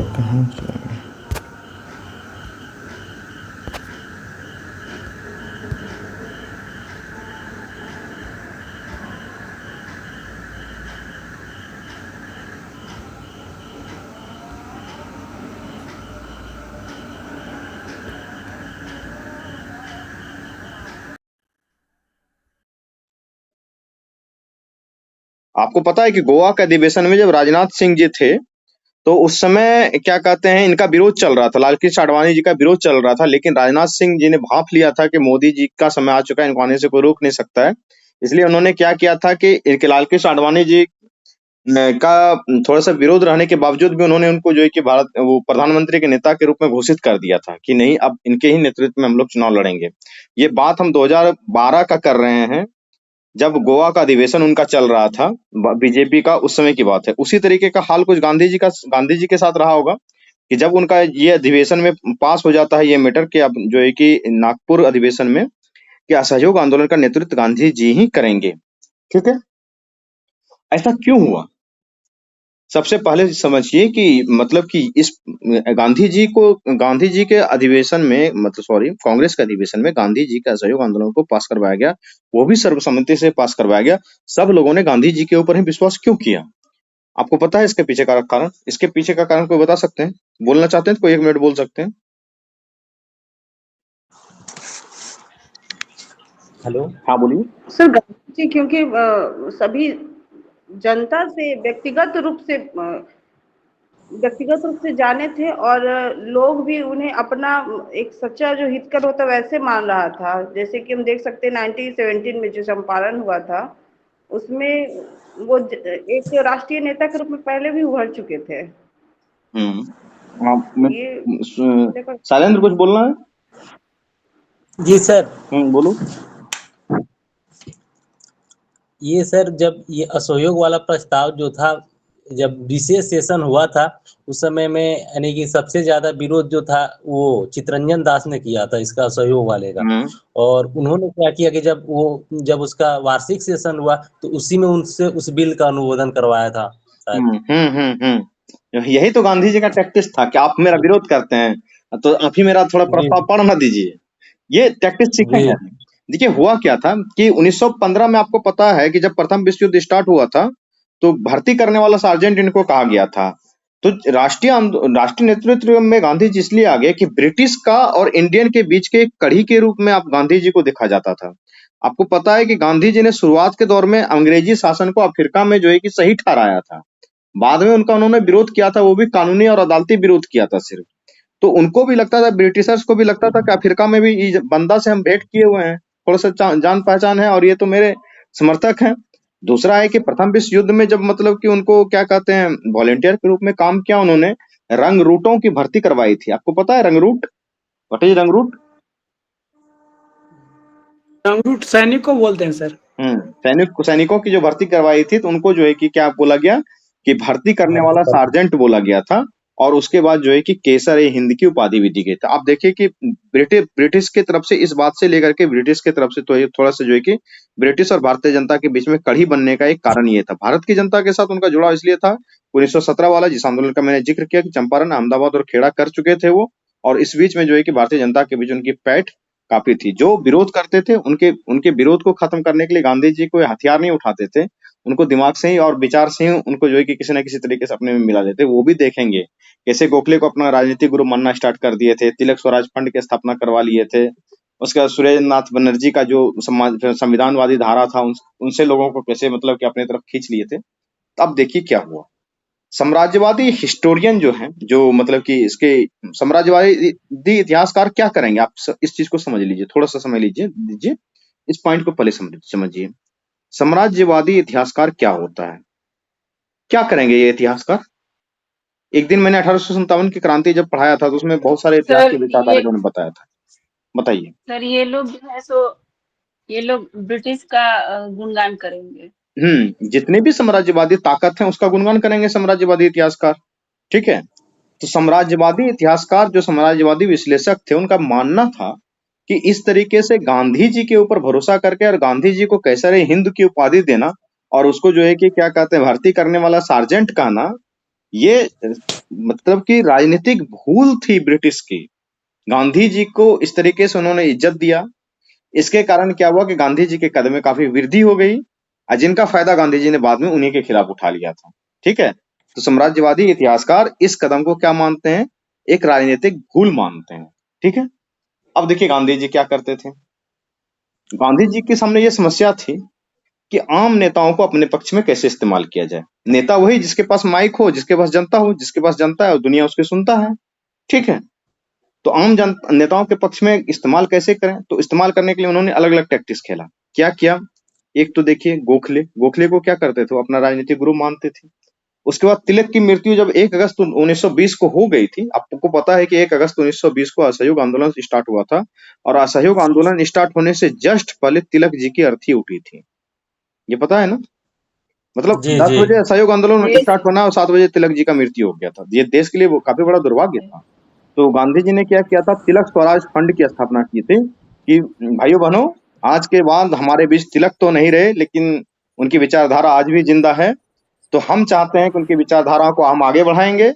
कहाँ से आपको पता है कि गोवा के अधिवेशन में जब राजनाथ सिंह जी थे, तो उस समय क्या कहते हैं, इनका विरोध चल रहा था, लाल कृष्ण आडवाणी जी का विरोध चल रहा था, लेकिन राजनाथ सिंह जी ने भांप लिया था कि मोदी जी का समय आ चुका है, इनको आने से कोई रोक नहीं सकता है। इसलिए उन्होंने क्या किया था कि इनके लाल कृष्ण आडवाणी जी का थोड़ा सा विरोध रहने के बावजूद भी उन्होंने उनको जो है कि भारत वो प्रधानमंत्री के नेता के रूप में घोषित कर दिया था कि नहीं, अब इनके ही नेतृत्व में हम लोग चुनाव लड़ेंगे। ये बात हम 2012 का कर रहे हैं, जब गोवा का अधिवेशन उनका चल रहा था, बीजेपी का, उस समय की बात है। उसी तरीके का हाल कुछ गांधी जी के साथ रहा होगा कि जब उनका ये अधिवेशन में पास हो जाता है ये मैटर कि अब जो है कि नागपुर अधिवेशन में कि असहयोग आंदोलन का नेतृत्व गांधी जी ही करेंगे। ठीक है, ऐसा क्यों हुआ? सबसे पहले समझिए कि मतलब कि इस गांधी जी के अधिवेशन में, मतलब सॉरी, कांग्रेस के अधिवेशन में गांधी जी का असहयोग आंदोलन को पास करवाया गया, वो भी सर्वसम्मति से पास करवाया गया। सब लोगों ने गांधी जी के ऊपर ही विश्वास क्यों किया? आपको पता है इसके पीछे का कारण? इसके पीछे का कारण कोई बता सकते हैं? बोलना चाहते हैं तो कोई 1 मिनट बोल सकते हैं। हेलो। हाँ, बोलिए। सर, गांधी जी क्योंकि सभी जनता से व्यक्तिगत रूप से जाने थे और लोग भी उन्हें अपना एक सच्चा जो हितकर होता वैसे मान रहा था। जैसे कि हम देख सकते हैं 1917 में जो चंपारण हुआ था, उसमें वो एक राष्ट्रीय नेता के रूप में पहले भी उभर चुके थे। ये शैलेंद्र, कुछ बोलना है? जी सर। बोलो। ये सर, जब ये असहयोग वाला प्रस्ताव जो था, जब विशेष सेशन हुआ था, उस समय में यानी कि सबसे ज्यादा विरोध जो था वो चितरंजन दास ने किया था इसका, असहयोग वाले का। और उन्होंने क्या किया कि जब उसका वार्षिक सेशन हुआ तो उसी में उनसे उस बिल का अनुमोदन करवाया था शायद। यही तो गांधी जी का टैक्टिस था कि आप मेरा विरोध करते हैं तो आप ही मेरा थोड़ा प्रस्ताव पढ़ ना दीजिए। ये टैक्टिस सीखे हैं। देखिए हुआ क्या था कि 1915 में आपको पता है कि जब प्रथम विश्व युद्ध स्टार्ट हुआ था तो भर्ती करने वाला सार्जेंट इनको कहा गया था। तो राष्ट्रीय नेतृत्व में गांधी जी इसलिए आ गए कि ब्रिटिश का और इंडियन के बीच के एक कड़ी के रूप में आप गांधी जी को देखा जाता था। आपको पता है कि गांधी जी ने शुरुआत के दौर में अंग्रेजी शासन को अफ्रीका में जो है कि सही ठहराया था। बाद में उन्होंने विरोध किया था, वो भी कानूनी और अदालती विरोध किया था सिर्फ। तो उनको भी लगता था, ब्रिटिशर्स को भी लगता था कि अफ्रीका में भी इस बंदा से हम भेंट किए हुए हैं, थोड़ा सा जान पहचान है और ये तो मेरे समर्थक हैं। दूसरा है कि प्रथम विश्व युद्ध में जब मतलब कि उनको क्या कहते हैं, वॉलेंटियर के रूप में काम किया, उन्होंने रंगरूटों की भर्ती करवाई थी। आपको पता है रंगरूट? What is रंगरूट? रंगरूट सैनिक को बोलते हैं सर। सैनिकों की जो भर्ती करवाई थी, तो उनको जो है कि क्या बोला गया कि भर्ती करने वाला सार्जेंट बोला गया था। और उसके बाद जो है कि केसर ए हिंद की उपाधि भी दी गई थी। आप देखिए कि ब्रिटिश की तरफ से इस बात से लेकर के ब्रिटिश की तरफ से तो ये थोड़ा सा जो है कि ब्रिटिश और भारतीय जनता के बीच में कड़ी बनने का एक कारण ये था। भारत की जनता के साथ उनका जुड़ाव इसलिए था 1917 वाला, जिस आंदोलन का मैंने जिक्र किया कि चंपारण, अहमदाबाद और खेड़ा कर चुके थे वो। और इस बीच में जो है कि भारतीय जनता के बीच उनकी पैठ काफी थी। जो विरोध करते थे उनके विरोध को खत्म करने के लिए गांधी जी कोई हथियार नहीं उठाते थे, उनको दिमाग से ही और विचार से ही उनको जो है कि किसी न किसी तरीके से अपने में मिला देते। वो भी देखेंगे कैसे गोखले को अपना राजनीतिक गुरु मानना स्टार्ट कर दिए थे, तिलक स्वराज फंड की स्थापना करवा लिए थे। उसके बाद सुरेंद्र नाथ बनर्जी का जो संविधानवादी धारा था, उनसे लोगों को कैसे मतलब कि अपनी तरफ खींच लिए थे। अब देखिए क्या हुआ। साम्राज्यवादी हिस्टोरियन जो हैं, जो मतलब कि इसके साम्राज्यवादी इतिहासकार क्या करेंगे, आप इस चीज को समझ लीजिए, थोड़ा सा समय दीजिए, इस पॉइंट को पहले समझिए। साम्राज्यवादी इतिहासकार क्या होता है, क्या करेंगे ये इतिहासकार? एक दिन मैंने 1857 की क्रांति जब पढ़ाया था तो उसमें बहुत सारे इतिहास के विचारधारा ने बताया था। बताइए सर। ये लोग जो है सो ये लोग ब्रिटिश का गुणगान करेंगे। जितने भी साम्राज्यवादी ताकत हैं उसका गुणगान करेंगे साम्राज्यवादी इतिहासकार। ठीक है, तो साम्राज्यवादी इतिहासकार जो साम्राज्यवादी विश्लेषक थे, उनका मानना था कि इस तरीके से गांधी जी के ऊपर भरोसा करके और गांधी जी को कैसर हिंद की उपाधि देना और उसको जो है कि क्या कहते हैं भर्ती करने वाला सार्जेंट कहना, ये मतलब कि राजनीतिक भूल थी ब्रिटिश की। गांधी जी को इस तरीके से उन्होंने इज्जत दिया, इसके कारण क्या हुआ कि गांधी जी के कद में काफी वृद्धि हो गई, और जिनका फायदा गांधी जी ने बाद में उन्हीं के खिलाफ उठा लिया था। ठीक है, तो साम्राज्यवादी इतिहासकार इस कदम को क्या मानते हैं? एक राजनीतिक भूल मानते हैं। ठीक है, अब देखिए गांधी जी क्या करते थे। गांधी जी के सामने ये समस्या थी कि आम नेताओं को अपने पक्ष में कैसे इस्तेमाल किया जाए। नेता वही जिसके पास माइक हो, जिसके पास जनता हो, जिसके पास जनता है और दुनिया उसकी सुनता है। ठीक है, तो आम नेताओं के पक्ष में इस्तेमाल कैसे करें? तो इस्तेमाल करने के लिए उन्होंने अलग अलग टैक्टिक्स खेला। क्या किया? एक तो देखिए गोखले को क्या करते थे, वो अपना राजनीतिक गुरु मानते थे। उसके बाद तिलक की मृत्यु जब 1 अगस्त 1920 को हो गई थी, आपको पता है कि 1 अगस्त 1920 को असहयोग आंदोलन स्टार्ट हुआ था, और असहयोग आंदोलन स्टार्ट होने से जस्ट पहले तिलक जी की अर्थी उठी थी। ये पता है ना? मतलब जी 10 जी बजे असहयोग आंदोलन जी स्टार्ट होना और 7 बजे तिलक जी का मृत्यु हो गया था। ये देश के लिए वो काफी बड़ा दुर्भाग्य था। तो गांधी जी ने क्या किया था? तिलक स्वराज फंड की स्थापना की थी कि भाइयों बहनों, आज के बाद हमारे बीच तिलक तो नहीं रहे, लेकिन उनकी विचारधारा आज भी जिंदा है। तो हम चाहते हैं कि उनकी विचारधारा को हम आगे बढ़ाएंगे।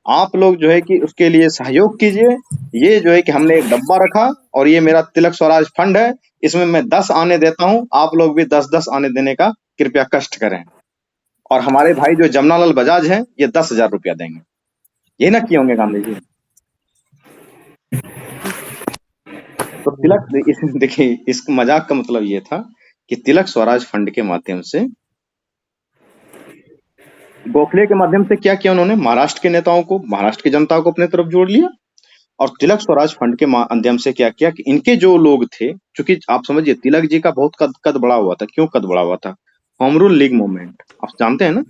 आप लोग जो है कि उसके लिए सहयोग कीजिए। ये जो है कि हमने एक डब्बा रखा और ये मेरा तिलक स्वराज फंड है, इसमें मैं 10 आने देता हूँ, आप लोग भी 10-10 आने देने का कृपया कष्ट करें। और हमारे भाई जो जमनालाल बजाज हैं, ये 10,000 रुपया देंगे। ये ना किए होंगे गांधी जी। तो तिलक देखिए, इस मजाक का मतलब ये था कि तिलक स्वराज फंड के माध्यम से, गोखले के माध्यम से क्या किया उन्होंने? महाराष्ट्र के नेताओं को, महाराष्ट्र की जनता को अपने तरफ जोड़ लिया। और तिलक स्वराज फंड के माध्यम से क्या किया कि इनके जो लोग थे, क्योंकि आप समझिए तिलक जी का बहुत कद बड़ा हुआ था। क्यों कद बड़ा हुआ था? होम रूल लीग मूवमेंट, आप जानते हैं ना?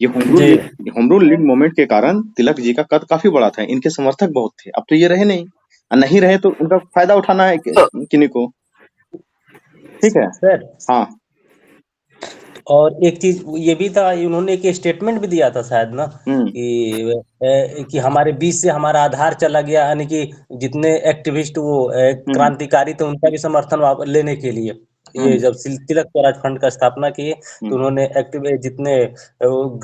ये जी होम रूल लीग मूवमेंट के कारण तिलक जी का कद काफी बड़ा था, इनके समर्थक बहुत थे। अब तो ये रहे नहीं, और नहीं रहे तो उनका फायदा उठाना है किन्हीं को। ठीक है, सर। हाँ और एक चीज ये भी था, उन्होंने एक स्टेटमेंट भी दिया था शायद ना, हम्म कि हमारे बीच से हमारा आधार चला गया, यानी कि जितने एक्टिविस्ट वो हम्म क्रांतिकारी थे उनका भी समर्थन लेने के लिए ये जब तिलक स्वराज फंड का स्थापना किए, तो उन्होंने एक्टिव जितने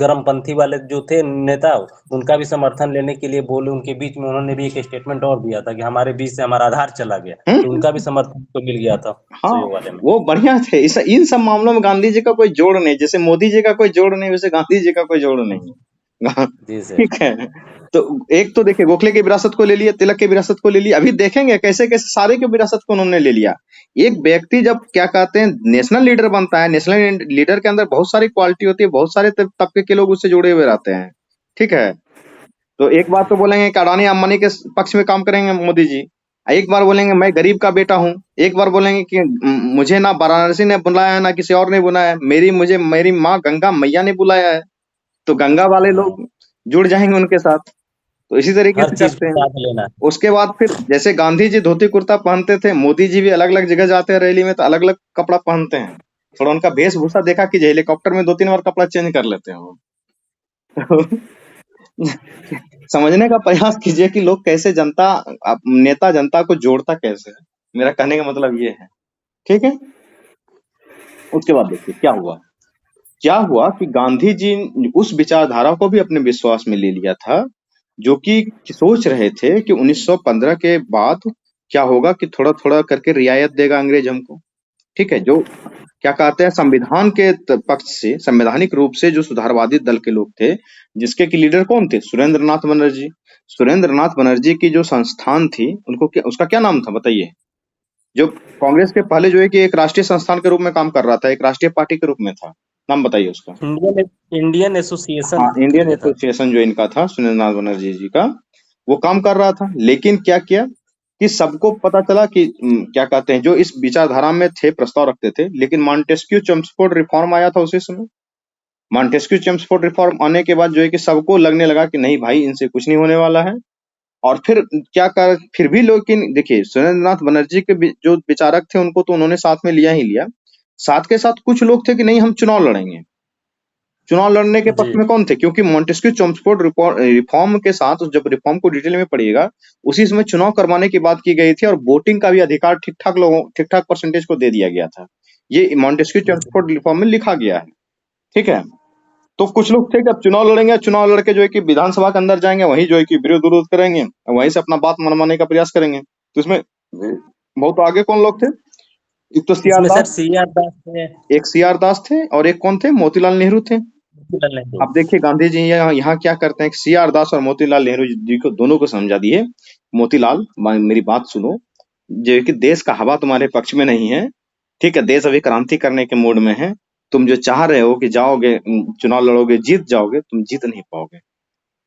गर्मपंथी वाले जो थे नेता, उनका भी समर्थन लेने के लिए बोले। उनके बीच में उन्होंने भी एक स्टेटमेंट और दिया था कि हमारे बीच से हमारा आधार चला गया, तो उनका भी समर्थन तो मिल गया था हाँ, सहयोग वाले में। वो बढ़िया थे। इन सब मामलों में गांधी जी का कोई जोड़ नहीं, जैसे मोदी जी का कोई जोड़ नहीं, वैसे गांधी जी का कोई जोड़ नहीं है। जी सर। ठीक है, तो एक तो देखिए गोखले की विरासत को ले लिया, तिलक की विरासत को ले लिया, अभी देखेंगे कैसे कैसे सारे की विरासत को उन्होंने ले लिया। एक व्यक्ति जब क्या कहते हैं नेशनल लीडर बनता है, नेशनल लीडर के अंदर बहुत सारी क्वालिटी होती है, बहुत सारे तबके के लोग उससे जुड़े हुए रहते हैं। ठीक है, तो एक बार तो बोलेंगे कि अडानी अंबानी के पक्ष में काम करेंगे मोदी जी, एक बार बोलेंगे मैं गरीब का बेटा हूँ, एक बार बोलेंगे कि मुझे ना वाराणसी ने बुलाया है, ना किसी और ने बुलाया है, मेरी माँ गंगा मैया ने बुलाया है। तो गंगा वाले लोग जुड़ जाएंगे उनके साथ। तो इसी तरीके हर से चीज करते को हैं। साथ लेना। उसके बाद फिर जैसे गांधी जी धोती कुर्ता पहनते थे, मोदी जी भी अलग अलग जगह जाते हैं रैली में तो अलग अलग कपड़ा पहनते हैं। थोड़ा उनका वेशभूषा देखा कीजिए, हेलीकॉप्टर में 2-3 बार कपड़ा चेंज कर लेते हैं वो। समझने का प्रयास कीजिए कि लोग कैसे नेता जनता को जोड़ता कैसे है। मेरा कहने का मतलब ये है। ठीक है, उसके बाद देखिए क्या हुआ कि गांधी जी उस विचारधारा को भी अपने विश्वास में ले लिया था, जो कि सोच रहे थे कि 1915 के बाद क्या होगा कि थोड़ा थोड़ा करके रियायत देगा अंग्रेज हमको। ठीक है, जो क्या कहते हैं संविधान के पक्ष से, संवैधानिक रूप से जो सुधारवादी दल के लोग थे, जिसके की लीडर कौन थे? सुरेंद्रनाथ बनर्जी। सुरेंद्रनाथ बनर्जी की जो संस्थान थी, उसका क्या नाम था बताइए? जो कांग्रेस के पहले जो है कि एक राष्ट्रीय संस्थान के रूप में काम कर रहा था, एक राष्ट्रीय पार्टी के रूप में था, नाम बताइए उसका। इंडियन एसोसिएशन हाँ, इंडियन करके था। एसोसिएशन जो इनका था सुरेंद्रनाथ बनर्जी जी का, वो काम कर रहा था। लेकिन क्या किया कि सबको पता चला कि क्या कहते हैं जो इस विचारधारा में थे, प्रस्ताव रखते थे, लेकिन मॉन्टेस्क्यू चेम्सफोर्ड रिफॉर्म आया था उसी समय। मॉन्टेस्क्यू चेम्सफोर्ड रिफॉर्म आने के बाद जो है कि सबको लगने लगा कि नहीं भाई, इनसे कुछ नहीं होने वाला है। और फिर भी लेकिन देखिए सुरेंद्रनाथ बनर्जी के जो विचारक थे उनको तो उन्होंने साथ में लिया ही लिया। साथ के साथ कुछ लोग थे कि नहीं हम चुनाव लड़ेंगे। चुनाव लड़ने के पक्ष में कौन थे? क्योंकि मॉन्टेस्क्यू चेम्सफोर्ड रिफॉर्म के साथ, जब रिफॉर्म को डिटेल में पढ़िएगा, उसी समय चुनाव करवाने की बात की गई थी और वोटिंग का भी अधिकार ठीक ठाक परसेंटेज को दे दिया गया था। ये मॉन्टेस्क्यू चेम्सफोर्ड रिफॉर्म में लिखा गया है। ठीक है, तो कुछ लोग थे कि अब चुनाव लड़ेंगे, चुनाव लड़के जो है कि विधानसभा के अंदर जाएंगे, वहीं जो है कि विरोध विरोध करेंगे, वहीं से अपना बात मनवाने का प्रयास करेंगे। तो इसमें बहुत आगे कौन लोग थे? एक तो सीआर इसमें सर दास, सीआर दास थे, एक सीआर दास थे, और एक कौन थे? मोतीलाल नेहरू थे। मोतीलाल नेहरू। अब देखिए गांधी जी यहाँ क्या करते हैं, सीआर दास और मोतीलाल नेहरू जी को दोनों को समझा दिए, मोतीलाल मेरी बात सुनो, जो कि देश का हवा तुम्हारे पक्ष में नहीं है, ठीक है, देश अभी क्रांति करने के मूड में है, तुम जो चाह रहे हो कि जाओगे चुनाव लड़ोगे जीत जाओगे, तुम जीत नहीं पाओगे।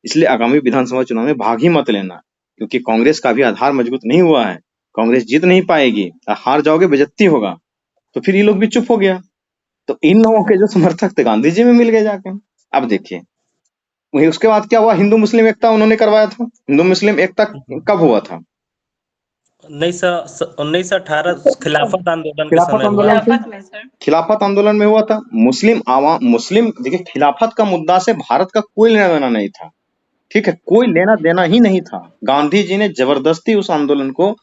इसलिए आगामी विधानसभा चुनाव में भाग ही मत लेना, क्योंकि कांग्रेस का भी आधार मजबूत नहीं हुआ है, कांग्रेस जीत नहीं पाएगी, हार जाओगे बेइज्जती होगा। तो फिर ये लोग भी चुप हो गया। तो इन लोगों के जो समर्थक थे गांधी जी में मिल गए जाके। अब देखिए वही उसके बाद क्या हुआ, हिंदू मुस्लिम एकता उन्होंने करवाया था। हिंदू मुस्लिम एकता कब हुआ था? 1918 खिलाफत आंदोलन के खिलाफत समय हुआ। आंदोलन से, खिलाफत में सर। खिलाफत आंदोलन में हुआ था। मुस्लिम देखिए, खिलाफत का मुद्दा से भारत का कोई लेना देना नहीं था, ठीक है, कोई लेना देना ही नहीं था। गांधी जी ने जबरदस्ती उस आंदोलन को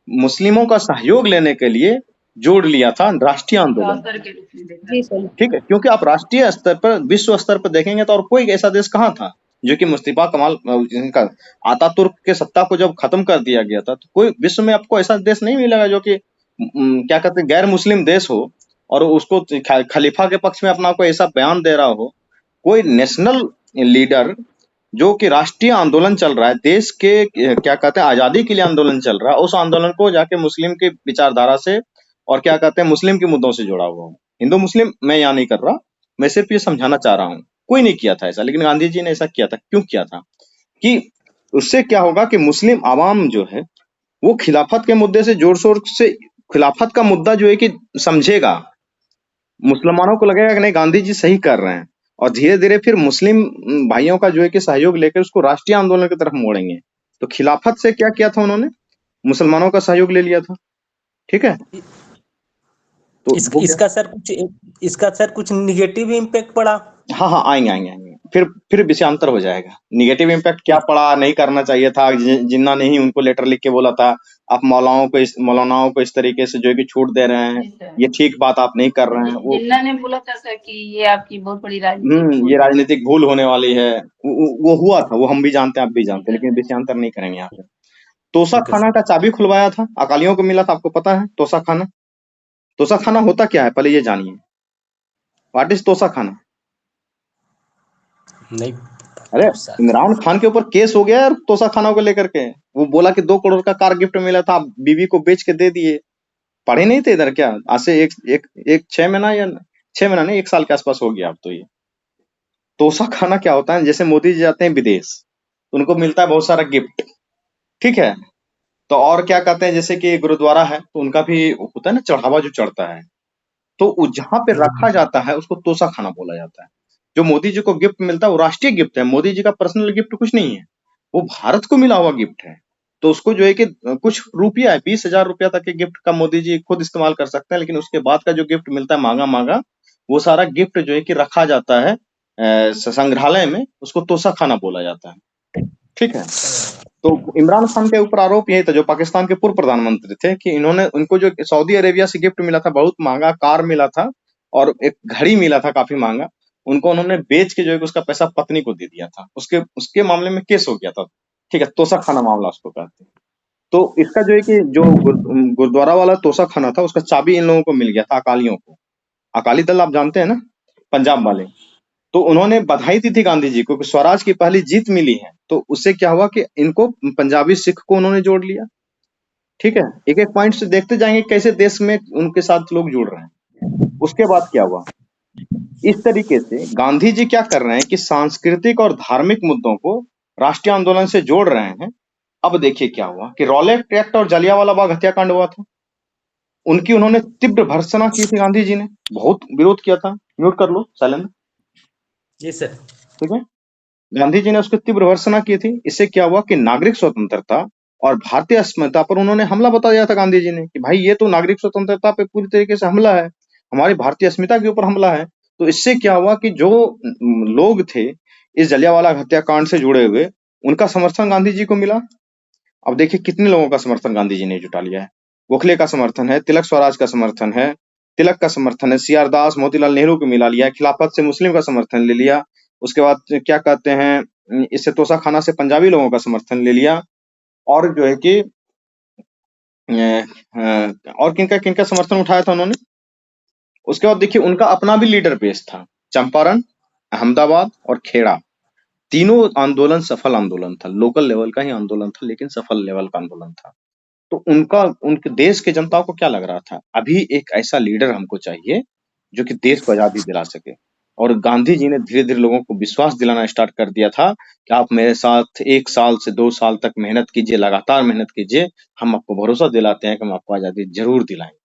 मुस्लिमों का सहयोग लेने के लिए जोड़ लिया था राष्ट्रीय आंदोलन, अवसर के रूप में देखा जी सर। सर। ठीक है, क्योंकि आप राष्ट्रीय स्तर पर विश्व स्तर पर देखेंगे तो और कोई ऐसा देश कहाँ था जो कि मुस्तफा कमाल इनका आतातुर्क के सत्ता को जब खत्म कर दिया गया था, तो कोई विश्व में आपको ऐसा देश नहीं मिलेगा जो कि क्या कहते हैं गैर मुस्लिम देश हो और उसको खलीफा के पक्ष में अपना कोई ऐसा बयान दे रहा हो। कोई नेशनल लीडर जो कि राष्ट्रीय आंदोलन चल रहा है, देश के क्या कहते हैं आजादी के लिए आंदोलन चल रहा है, उस आंदोलन को जाके मुस्लिम की विचारधारा से और क्या कहते हैं मुस्लिम के मुद्दों से जोड़ा हुआ हो। हिंदू मुस्लिम मैं यहाँ नहीं कर रहा, मैं सिर्फ ये समझाना चाह रहा हूँ, कोई नहीं किया था ऐसा, लेकिन गांधी जी ने ऐसा किया था। क्यों किया था? कि उससे क्या होगा कि मुस्लिम आवाम जो है वो खिलाफत के मुद्दे से जोर शोर से खिलाफत का मुद्दा जो है कि समझेगा, मुसलमानों को लगेगा कि नहीं गांधी जी सही कर रहे हैं, और धीरे धीरे फिर मुस्लिम भाइयों का जो है कि सहयोग लेकर उसको राष्ट्रीय आंदोलन की तरफ मोड़ेंगे। तो खिलाफत से क्या किया था उन्होंने? मुसलमानों का सहयोग ले लिया था, ठीक है। तो इसका सर कुछ निगेटिव इम्पैक्ट पड़ा। हाँ आएंगे फिर विषयांतर हो जाएगा। निगेटिव इम्पैक्ट क्या पड़ा, नहीं करना चाहिए था, जिन्ना ने ही उनको लेटर लिख के बोला था आप मौलानाओं को इस तरीके से जो है कि छूट दे रहे हैं, ये ठीक बात आप नहीं कर रहे हैं। वो जिन्ना ने बोला था सर कि ये आपकी बहुत बड़ी राजनीतिक ये राजनीतिक भूल होने वाली है, वो हुआ था, वो हम भी जानते हैं आप भी जानते हैं, लेकिन विषयांतर नहीं करेंगे यहाँ पे। तोसा खाना का चाबी खुलवाया था, अकालियों को मिला था, आपको पता है तोसा खाना? तोसा खाना होता क्या है पहले ये जानिए, व्हाट इज तोसा खाना? नहीं। अरे इमरान खान के ऊपर केस हो गया यार तोसा खाना को लेकर के, वो बोला कि 2 करोड़ का कार गिफ्ट मिला था, बीवी को बेच के दे दिए। पढ़े नहीं थे इधर क्या? आज से एक 6 महीना या 6 महीना नहीं 1 साल के आसपास हो गया अब तो। ये तोसा खाना क्या होता है? जैसे मोदी जी जाते हैं विदेश, उनको मिलता है बहुत सारा गिफ्ट, ठीक है। तो और क्या कहते हैं, जैसे कि गुरुद्वारा है तो उनका भी होता है ना चढ़ावा जो चढ़ता है, तो जहां पे रखा जाता है उसको तोसा खाना बोला जाता है। जो मोदी जी को गिफ्ट मिलता है वो राष्ट्रीय गिफ्ट है, मोदी जी का पर्सनल गिफ्ट कुछ नहीं है, वो भारत को मिला हुआ गिफ्ट है। तो उसको जो है कि कुछ रुपया है, 20,000 रुपया तक के गिफ्ट का मोदी जी खुद इस्तेमाल कर सकते हैं, लेकिन उसके बाद का जो गिफ्ट मिलता है मांगा वो सारा गिफ्ट जो है कि रखा जाता है संग्रहालय में, उसको तोसा खाना बोला जाता है, ठीक है। तो इमरान खान के ऊपर आरोप यही था, जो पाकिस्तान के पूर्व प्रधानमंत्री थे, कि इन्होंने उनको जो सऊदी अरेबिया से गिफ्ट मिला था, बहुत महंगा कार मिला था और एक घड़ी मिला था काफी महंगा, उनको उन्होंने बेच के जो है उसका पैसा पत्नी को दे दिया था। उसके मामले में केस हो गया था, ठीक है, तोसा खाना मामला उसको कहते हैं। तो इसका जो है कि जो गुरुद्वारा वाला तोसा खाना था उसका चाबी इन लोगों को मिल गया था, अकालियों को। अकाली दल आप जानते हैं ना, पंजाब वाले। तो उन्होंने बधाई दी थी गांधी जी को कि स्वराज की पहली जीत मिली है। तो उससे क्या हुआ कि इनको पंजाबी सिख को उन्होंने जोड़ लिया, ठीक है। एक एक पॉइंट से देखते जाएंगे कैसे देश में उनके साथ लोग जुड़ रहे हैं। उसके बाद क्या हुआ, इस तरीके से गांधी जी क्या कर रहे हैं कि सांस्कृतिक और धार्मिक मुद्दों को राष्ट्रीय आंदोलन से जोड़ रहे हैं। अब देखिए क्या हुआ कि रॉलेट एक्ट और जलियांवाला बाग हत्याकांड हुआ था, उनकी उन्होंने तीव्र भर्त्सना की थी, गांधी जी ने बहुत विरोध किया था। म्यूट कर लो, साइलेंट। जी सर। ठीक है, गांधी जी ने उसकी तीव्र भर्त्सना की थी। इससे क्या हुआ कि नागरिक स्वतंत्रता और भारतीय अस्मिता पर उन्होंने हमला बता दिया था गांधी जी ने कि भाई ये तो नागरिक स्वतंत्रता पे पूरी तरीके से हमला है, हमारी भारतीय अस्मिता के ऊपर हमला है। तो इससे क्या हुआ कि जो लोग थे इस जलियांवाला हत्याकांड से जुड़े हुए, उनका समर्थन गांधी जी को मिला। अब देखिए कितने लोगों का समर्थन गांधी जी ने जुटा लिया है। गोखले का समर्थन है, तिलक स्वराज का समर्थन है, तिलक का समर्थन है, सीआर दास मोतीलाल नेहरू को मिला लिया है, खिलाफत से मुस्लिम का समर्थन ले लिया, उसके बाद क्या कहते हैं, इससे तोशाखाना से पंजाबी लोगों का समर्थन ले लिया, और जो है कि और किनका किनका समर्थन उठाया था उन्होंने। उसके बाद देखिए उनका अपना भी लीडर बेस था, चंपारण, अहमदाबाद और खेड़ा। तीनों आंदोलन सफल आंदोलन था, लोकल लेवल का ही आंदोलन था, लेकिन सफल लेवल का आंदोलन था। तो उनके देश के जनता को क्या लग रहा था, अभी एक ऐसा लीडर हमको चाहिए जो कि देश को आजादी दिला सके। और गांधी जी ने धीरे धीरे लोगों को विश्वास दिलाना स्टार्ट कर दिया था कि आप मेरे साथ 1 साल से 2 साल तक मेहनत कीजिए, लगातार मेहनत कीजिए, हम आपको भरोसा दिलाते हैं कि हम आपको आजादी जरूर दिलाएंगे।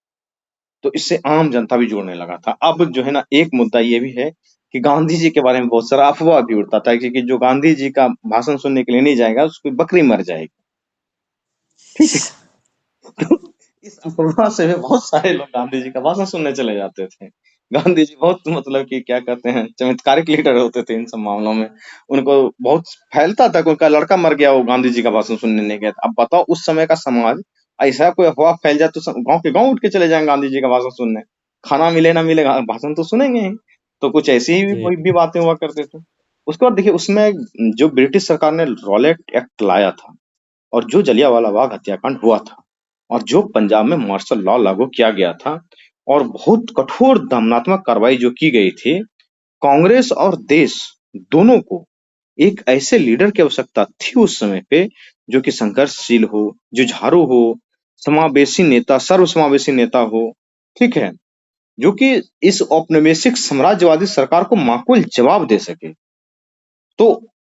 तो इससे आम जनता भी जुड़ने लगा था। अब जो है ना, एक मुद्दा ये भी है कि गांधी जी के बारे में बहुत सारा अफवाह भी उड़ता था कि जो गांधी जी का भाषण सुनने के लिए नहीं जाएगा उसकी बकरी मर जाएगी, ठीक है। तो इस अफवाह से भी बहुत सारे लोग गांधी जी का भाषण सुनने चले जाते थे। गांधी जी बहुत मतलब कि क्या कहते हैं, चमत्कारिक लीडर होते थे इन सब मामलों में। उनको बहुत फैलता था कि उनका लड़का मर गया, वो गांधी जी का भाषण सुनने नहीं गया। अब बताओ उस समय का समाज, ऐसा कोई अफवाह फैल जाए तो गांव के गांव उठ के चले जाएंगे गांधी जी का भाषण सुनने। खाना मिले ना मिले, भाषण तो सुनेंगे ही। तो कुछ ऐसी ही भी बातें हुआ करते थे। उसके बाद देखिए उसमें जो ब्रिटिश सरकार ने रॉलेट एक्ट लाया था, और जो जलियांवाला बाग हत्याकांड हुआ था, और जो पंजाब में मार्शल लॉ लागू किया गया था, और बहुत कठोर दमनात्मक कार्रवाई जो की गई थी, कांग्रेस और देश दोनों को एक ऐसे लीडर की आवश्यकता थी उस समय पे जो कि संघर्षशील हो, जुझारू हो, समावेशी नेता, सर्वसमावेशी नेता हो, ठीक है, जो कि इस औपनिवेशिक साम्राज्यवादी सरकार को माकूल जवाब दे सके। तो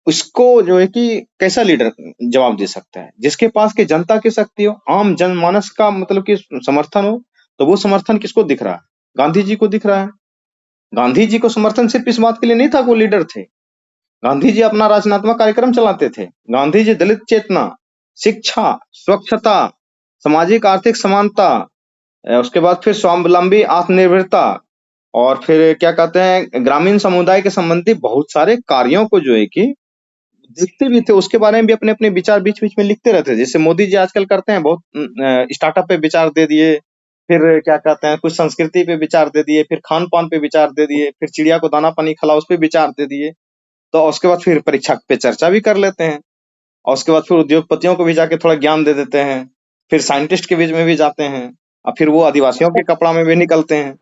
उसको जो है कि कैसा लीडर जवाब दे सकता है, जिसके पास की जनता की शक्ति हो, आम जनमानस का मतलब कि समर्थन हो। तो वो समर्थन किसको दिख रहा है, गांधी जी को दिख रहा है। गांधी जी को समर्थन सिर्फ इस बात के लिए नहीं था, वो लीडर थे। गांधी जी अपना रचनात्मक कार्यक्रम चलाते थे। गांधी जी दलित चेतना, शिक्षा, स्वच्छता, सामाजिक आर्थिक समानता, उसके बाद फिर स्वावलंबी आत्मनिर्भरता, और फिर क्या कहते हैं, ग्रामीण समुदाय के संबंधी बहुत सारे कार्यों को जो है कि देखते भी थे। उसके बारे में भी अपने अपने विचार बीच बीच में लिखते रहते थे। जैसे मोदी जी आजकल करते हैं, बहुत स्टार्टअप पे विचार दे दिए, फिर क्या कहते हैं कुछ संस्कृति पे विचार दे दिए, फिर खान पान पे विचार दे दिए, फिर चिड़िया को दाना पानी खिलाओ उस पे विचार दे दिए। तो उसके बाद फिर परीक्षा पे चर्चा भी कर लेते हैं, और उसके बाद फिर उद्योगपतियों को भी जाके थोड़ा ज्ञान दे देते हैं, फिर साइंटिस्ट के बीच में भी जाते हैं, और फिर वो आदिवासियों के कपड़ा में भी निकलते हैं।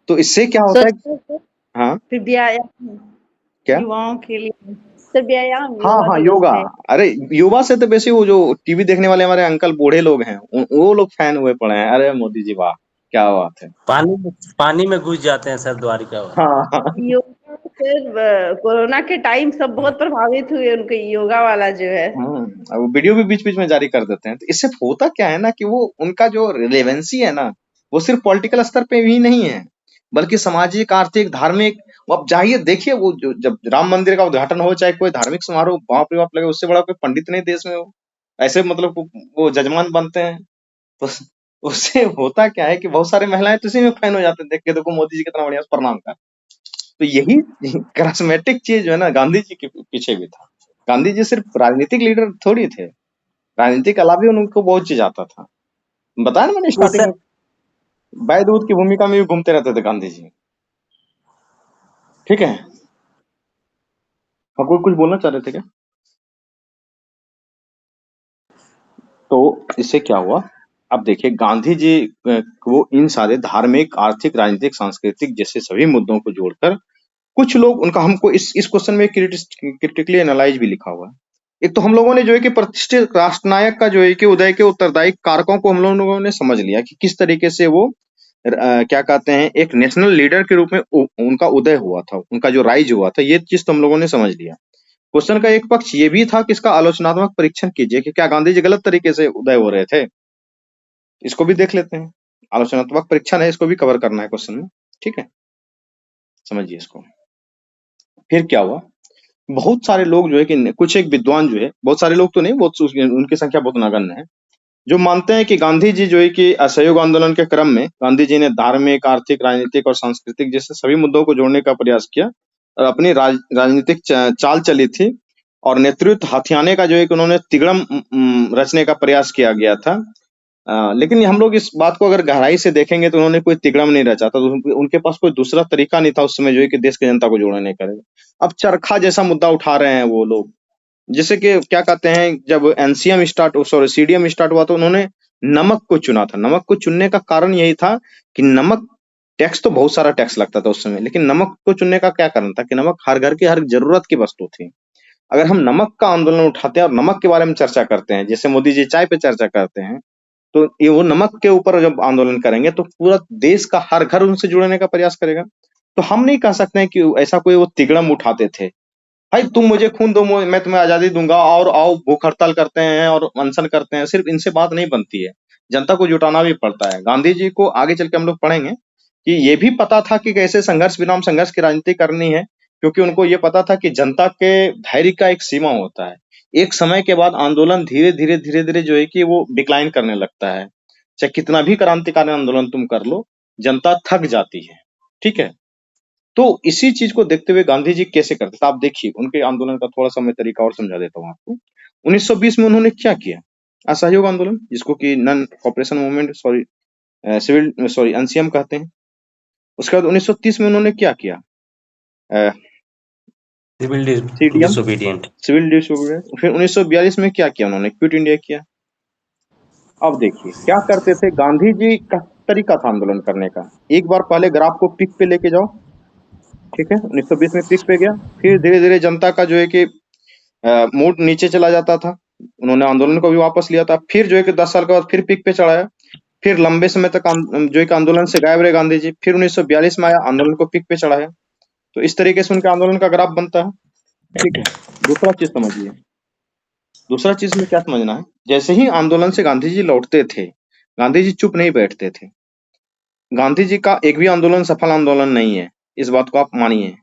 तो इससे क्या होता है, हाँ फिर व्यायाम क्या, युवाओं के लिए, सर व्यायाम हाँ योगा हाँ दिवस योगा। है। अरे युवा से तो बेसी वो जो टीवी देखने वाले हमारे अंकल बूढ़े लोग हैं, वो लोग फैन हुए पड़े हैं। अरे मोदी जी वाह, क्या बात है। पानी में घुस जाते हैं सर द्वारिका वाले। हाँ हाँ योगा सर, कोरोना के टाइम सब बहुत प्रभावित हुए उनके योगा वाला जो है। वो वीडियो भी बीच बीच में जारी कर देते हैं। तो इससे होता क्या है ना कि वो उनका जो रिलेवेंसी है ना, वो सिर्फ पॉलिटिकल स्तर पे भी नहीं है, बल्कि सामाजिक, आर्थिक, धार्मिक। अब जाइए देखिए, वो जो जब राम मंदिर का उद्घाटन हो, चाहे कोई धार्मिक समारोह, बाप रे बाप लगे, उससे बड़ा कोई पंडित नहीं देश में हो। ऐसे मतलब वो जजमान बनते हैं। तो उससे होता क्या है कि बहुत सारी महिलाएं तो इसी में फैन हो जाते हैं, देख के देखो मोदी जी कितना बढ़िया, प्रणाम कर। तो यही करिश्मेटिक चीज जो है ना, गांधी जी के पीछे भी था। गांधी जी सिर्फ राजनीतिक लीडर थोड़ी थे, राजनीतिक अलावा भी उनको बहुत चीज आता था। बताया ना मैंने वो स्टार्टिंग सर में, बैदूत की भूमिका में भी घूमते रहते थे गांधी जी, ठीक है। आप कुछ बोलना चाह रहे थे क्या? तो इससे क्या हुआ, अब देखिए गांधी जी वो इन सारे धार्मिक, आर्थिक, राजनीतिक, सांस्कृतिक जैसे सभी मुद्दों को जोड़कर, कुछ लोग उनका, हमको इस क्वेश्चन में क्रिटिकली एनालाइज भी लिखा हुआ है। एक तो हम लोगों ने जो है कि प्रतिष्ठित राष्ट्रनायक का जो है कि उदय के उत्तरदायी कारकों को हम लोगों ने समझ लिया कि किस तरीके से वो क्या कहते हैं, एक नेशनल लीडर के रूप में उनका उदय हुआ था, उनका जो राइज हुआ था, ये चीज तो हम लोगों ने समझ लिया। क्वेश्चन का एक पक्ष ये भी था कि इसका आलोचनात्मक परीक्षण कीजिए कि क्या गांधी जी गलत तरीके से उदय हो रहे थे। इसको भी देख लेते हैं, आलोचनात्मक परीक्षण है, इसको भी कवर करना है क्वेश्चन में, ठीक है, समझिए इसको। फिर क्या हुआ, बहुत सारे लोग जो है कि कुछ एक विद्वान जो है, बहुत सारे लोग तो नहीं, बहुत उनकी संख्या बहुत नगण्य है, जो मानते हैं कि गांधी जी जो है कि असहयोग आंदोलन के क्रम में गांधी जी ने धार्मिक, आर्थिक, राजनीतिक और सांस्कृतिक जैसे सभी मुद्दों को जोड़ने का प्रयास किया, और अपनी राजनीतिक चाल चली थी, और नेतृत्व हथियाने का जो है कि उन्होंने तिगड़म रचने का प्रयास किया गया था। लेकिन हम लोग इस बात को अगर गहराई से देखेंगे तो उन्होंने कोई तिगड़म नहीं रचा था, तो उनके पास कोई दूसरा तरीका नहीं था उस समय जो है कि देश की जनता को जोड़ने का। अब चरखा जैसा मुद्दा उठा रहे हैं वो लोग, जैसे कि क्या कहते हैं, जब सीडीएम स्टार्ट हुआ तो उन्होंने नमक को चुना था। नमक को चुनने का कारण यही था कि नमक टैक्स तो बहुत सारा टैक्स लगता था उस समय, लेकिन नमक को चुनने का क्या कारण था कि नमक हर घर की हर जरूरत की वस्तु थी। अगर हम नमक का आंदोलन उठाते हैं और नमक के बारे में चर्चा करते हैं, जैसे मोदी जी चाय पे चर्चा करते हैं, तो ये वो नमक के ऊपर जब आंदोलन करेंगे तो पूरा देश का हर घर उनसे जुड़ने का प्रयास करेगा। तो हम नहीं कह सकते हैं कि ऐसा कोई वो तिगड़म उठाते थे, भाई तुम मुझे खून दो मैं तुम्हें आजादी दूंगा, और आओ भूख हड़ताल करते हैं और अनशन करते हैं। सिर्फ इनसे बात नहीं बनती है, जनता को जुटाना भी पड़ता है। गांधी जी को आगे चल के हम लोग पढ़ेंगे कि ये भी पता था कि कैसे संघर्ष विराम संघर्ष की राजनीति करनी है, क्योंकि उनको ये पता था कि जनता के धैर्य का एक सीमा होता है। एक समय के बाद आंदोलन धीरे धीरे जो है कि वो डिक्लाइन करने लगता है। चाहे कितना भी क्रांतिकारी आंदोलन तुम कर लो, जनता थक जाती है। ठीक है, तो इसी चीज को देखते हुए गांधी जी कैसे करते थे, आप देखिए उनके आंदोलन का थोड़ा सा मैं तरीका और समझा देता हूँ आपको। 1920 में उन्होंने क्या किया, असहयोग आंदोलन, जिसको कि नॉन कॉपरेशन मूवमेंट एनसीएम कहते हैं। उसके बाद 1930 में उन्होंने क्या किया, civil CDM, disobedient. Civil disobedient. फिर 1942 में क्या किया उन्होंने, क्विट इंडिया किया। अब देखिए क्या करते थे गांधी जी का तरीका था आंदोलन करने का। एक बार पहले ग्राफ को पीक पे लेके जाओ, ठीक है, 1920 में पीक पे गया, फिर धीरे धीरे जनता का जो है कि मूड नीचे चला जाता था, उन्होंने आंदोलन को भी वापस लिया था। फिर जो है कि 10 साल के बाद फिर पीक पे चढ़ाया, फिर लंबे समय तक जो है कि आंदोलन से गायब रहे गांधी जी। फिर 1942 में आया, आंदोलन को पीक पे चढ़ाया। तो इस तरीके से उनके आंदोलन का ग्राफ बनता है। ठीक है, दूसरा चीज समझिए, दूसरा चीज में क्या समझना है, जैसे ही आंदोलन से गांधी जी लौटते थे, गांधी जी चुप नहीं बैठते थे। गांधी जी का एक भी आंदोलन सफल आंदोलन नहीं है, इस बात को आप मानिए।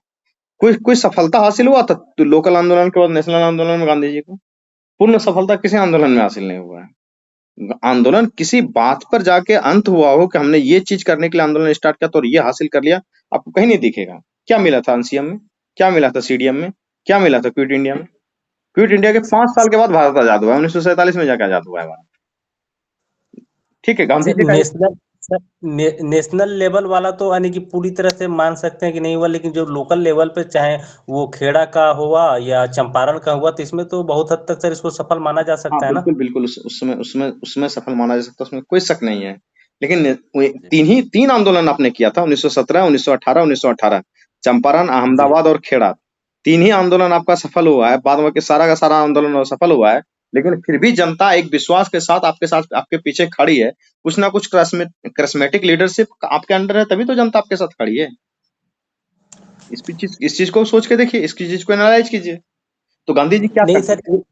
कोई सफलता हासिल हुआ था तो लोकल आंदोलन के बाद नेशनल आंदोलन में गांधी जी को? पूर्ण सफलता किसी आंदोलन में हासिल नहीं हुआ है। आंदोलन किसी बात पर जाके अंत हुआ हो कि हमने ये चीज करने के लिए आंदोलन स्टार्ट किया तो और ये हासिल कर लिया, आपको कहीं नहीं दिखेगा। क्या मिला था एनसीएम में, क्या मिला था सीडीएम में, क्या मिला था क्विट इंडिया में? क्विट इंडिया के 5 साल के बाद भारत आजाद हुआ है, 1947 में जाके आजाद हुआ है भारत। ठीक है, गांधी जी का नेशनल लेवल वाला तो यानी कि पूरी तरह से मान सकते हैं कि नहीं हुआ, लेकिन जो लोकल लेवल पे चाहे वो खेड़ा का हुआ या चंपारण का हुआ, तो इसमें तो बहुत हद तक सर इसको सफल माना जा सकता है ना। बिल्कुल उसमें सफल माना जा सकता है, उसमें कोई शक नहीं है। लेकिन तीन आंदोलन आपने किया था, 1917, 1918, 1918, चंपारण, अहमदाबाद और खेड़ा। 3 ही आंदोलन आपका सफल हुआ है, बाद में सारा का सारा आंदोलन सफल हुआ है। लेकिन फिर भी जनता एक विश्वास के साथ आपके पीछे खड़ी है। कुछ ना कुछ करिस्मेटिक लीडरशिप आपके अंडर है, तभी तो जनता आपके साथ खड़ी है। इस चीज को सोच के देखिए, इसकी चीज को एनालाइज कीजिए। तो गांधी जी क्या नहीं करते सर,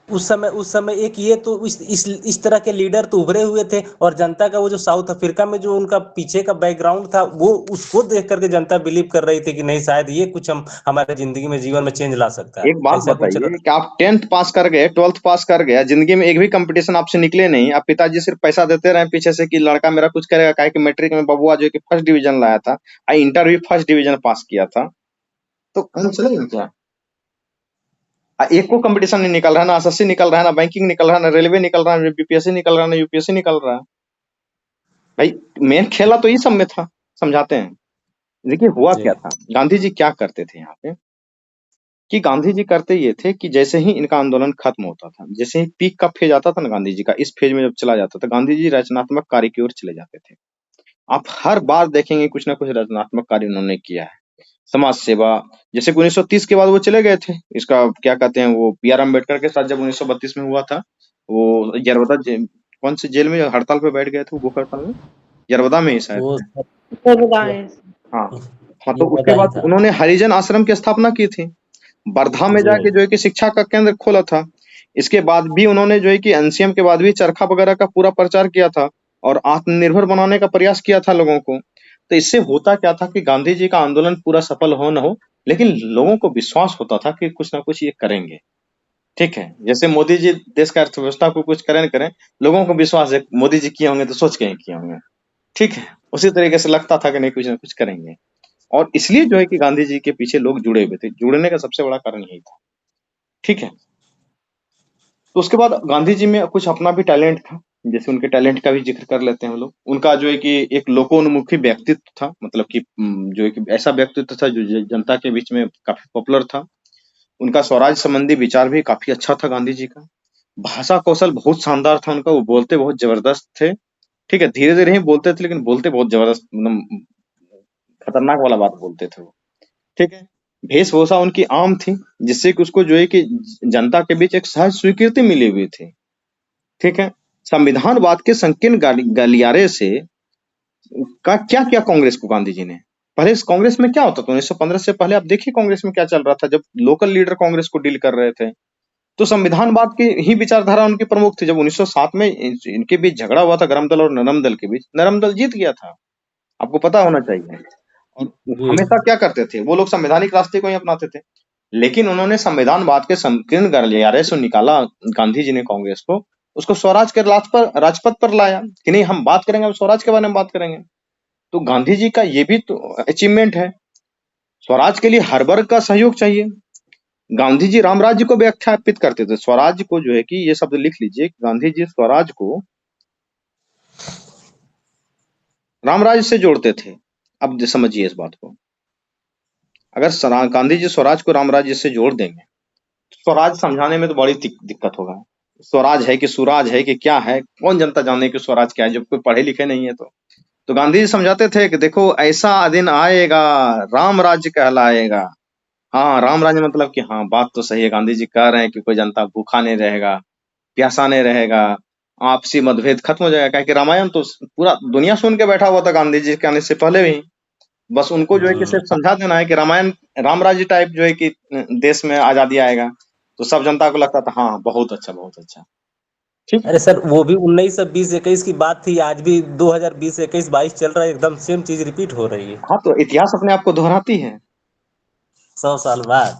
उस समय एक ये तो इस तरह के लीडर तो उभरे हुए थे, और जनता का वो जो साउथ अफ्रीका में जो उनका पीछे का बैकग्राउंड था, वो उसको देख करके जनता बिलीव कर रही थी कि नहीं शायद ये कुछ हम हमारे जिंदगी में जीवन में चेंज ला सकता है। एक बात ऐसा कुछ बताइए कि आप 10th पास कर गए, 12th पास कर गया, जिंदगी में एक भी कंपटीशन आपसे निकले नहीं, आप पिताजी सिर्फ पैसा देते रहे पीछे से कि लड़का मेरा कुछ करेगा, काहे कि मैट्रिक में बबुआ जो कि फर्स्ट डिवीजन लाया था, इंटर भी फर्स्ट डिवीजन पास किया था, तो कहीं चलेगा क्या? एक को कंपटीशन नहीं निकल रहा, ना एसएससी निकल रहा है, ना बैंकिंग निकल रहा है, ना रेलवे निकल रहा है, ना बीपीएससी निकल रहा है, ना यूपीएससी निकल रहा है। भाई मेन खेला तो ये सब में था, समझाते हैं। देखिए हुआ क्या था, गांधी जी क्या करते थे यहाँ पे, कि गांधी जी करते ये थे कि जैसे ही इनका आंदोलन खत्म होता था, जैसे ही पीक का फेज आता था ना गांधी जी का, इस फेज में जब चला जाता था, गांधी जी रचनात्मक कार्य की ओर चले जाते थे। आप हर बार देखेंगे कुछ ना कुछ रचनात्मक कार्य उन्होंने किया है। समाज सेवा, जैसे 1930 के बाद वो चले गए थे, इसका क्या कहते हैं, वो पी.आर. अम्बेडकर के साथ जब 1932 में हुआ था, वो यरवदा कौन से जेल में हड़ताल पे बैठ गए थे, भूख हड़ताल में, यरवदा में ही शायद। हाँ, तो उसके बाद उन्होंने हरिजन आश्रम की स्थापना की थी, वर्धा में जाके जो है कि शिक्षा का केंद्र खोला था। इसके बाद भी उन्होंने जो है कि एनसीएम के बाद भी चरखा वगैरह का पूरा प्रचार किया था और आत्मनिर्भर बनाने का प्रयास किया था लोगों को। तो इससे होता क्या था कि गांधी जी का आंदोलन पूरा सफल हो न हो, लेकिन लोगों को विश्वास होता था कि कुछ ना कुछ ये करेंगे। ठीक है, जैसे मोदी जी देश का अर्थव्यवस्था को कुछ करें न करें, लोगों को विश्वास है मोदी जी किए होंगे तो सोच के ही किए होंगे। ठीक है, उसी तरीके से लगता था कि नहीं कुछ ना कुछ करेंगे, और इसलिए जो है कि गांधी जी के पीछे लोग जुड़े हुए थे। जुड़ने का सबसे बड़ा कारण यही था। ठीक है, तो उसके बाद गांधी जी में कुछ अपना भी टैलेंट था। जैसे उनके टैलेंट का भी जिक्र कर लेते हैं हम लोग। उनका जो है कि एक लोकोन्मुखी व्यक्तित्व था, मतलब कि जो है कि ऐसा व्यक्तित्व था जो जनता के बीच में काफी पॉपुलर था। उनका स्वराज संबंधी विचार भी काफी अच्छा था गांधी जी का। भाषा कौशल बहुत शानदार था उनका, वो बोलते बहुत जबरदस्त थे। ठीक है, धीरे धीरे ही बोलते थे लेकिन बोलते बहुत जबरदस्त, मतलब खतरनाक वाला बात बोलते थे वो। ठीक है, वेशभूषा उनकी आम थी, जिससे कि उसको जो है कि जनता के बीच एक सहज स्वीकृति मिली हुई थी। ठीक है, संविधानवाद के संकीर्ण गलियारे से का क्या किया कांग्रेस को गांधी जी ने। पहले इस कांग्रेस में क्या होता था 1915 से पहले, आप देखिए कांग्रेस में क्या चल रहा था जब लोकल लीडर कांग्रेस को डील कर रहे थे। तो संविधानवाद की ही विचारधारा उनकी प्रमुख थी। जब 1907 में इनके बीच झगड़ा हुआ था, गरम दल और नरम दल के बीच, नरम दल जीत गया था, आपको पता होना चाहिए। और जी हमेशा क्या करते थे वो लोग, संवैधानिक रास्ते को ही अपनाते थे। लेकिन उन्होंने संविधानवाद के संकीर्ण गलियारे से निकाला गांधी जी ने कांग्रेस को, उसको स्वराज के राजपथ पर लाया कि नहीं हम बात करेंगे, हम स्वराज के बारे में बात करेंगे। तो गांधी जी का ये भी तो अचीवमेंट है। स्वराज के लिए हर वर्ग का सहयोग चाहिए। गांधी जी रामराज्य को व्याख्यापित करते थे। स्वराज को जो है कि ये शब्द लिख लीजिए, गांधी जी स्वराज को रामराज्य से जोड़ते थे। अब समझिए इस बात को, अगर गांधी जी स्वराज को रामराज्य से जोड़ देंगे, स्वराज समझाने में तो बड़ी दिक्कत होगा। स्वराज है कि सुराज है कि क्या है, कौन जनता जाने कि स्वराज क्या है जब कोई पढ़े लिखे नहीं है। तो गांधी जी समझाते थे कि देखो ऐसा दिन आएगा राम राज्य कहलाएगा। हाँ, राम राज्य मतलब कि हाँ बात तो सही है, गांधी जी कह रहे हैं कि कोई जनता भूखा नहीं रहेगा, प्यासा नहीं रहेगा, आपसी मतभेद खत्म हो जाएगा। कि रामायण तो पूरा दुनिया सुन के बैठा हुआ था गांधी जी के आने से पहले भी। बस उनको जो है कि सिर्फ समझा देना है कि रामायण राम राज्य टाइप जो है कि देश में आजादी आएगा, तो सब जनता को लगता था हाँ बहुत अच्छा बहुत अच्छा। ठीक है, अरे सर वो भी 1920-21 की बात थी, आज भी 2020-21-22 चल रहा है, एकदम सेम चीज रिपीट हो रही है हाँ तो इतिहास अपने आप को दोहराती है। 100 साल बाद।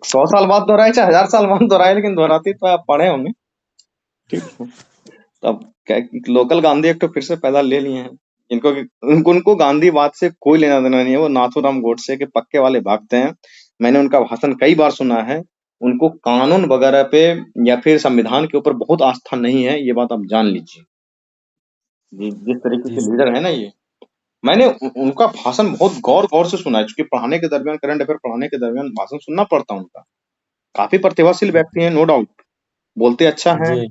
100 साल बाद दोहराए चाहे 1000 साल बाद दोहराए, लेकिन दोहराती तो आप पढ़े होंगे। ठीक है, तब लोकल गांधी एक तो फिर से पैदा ले लिए हैं। इनको उनको गांधीवाद से कोई लेना देना नहीं है। वो नाथूराम गोडसे के पक्के वाले भक्त हैं। मैंने उनका भाषण कई बार सुना है। उनको कानून वगैरह पे या फिर संविधान के ऊपर बहुत आस्था नहीं है, ये बात आप जान लीजिए। जिस तरीके जी के लीडर है ना ये, मैंने उनका भाषण बहुत गौर गौर से सुना है, क्योंकि पढ़ाने के दरमियान, करंट अफेयर पढ़ाने के दरमियान भाषण सुनना पड़ता है उनका। काफी प्रतिभाशील व्यक्ति हैं, नो डाउट, बोलते अच्छा है, जी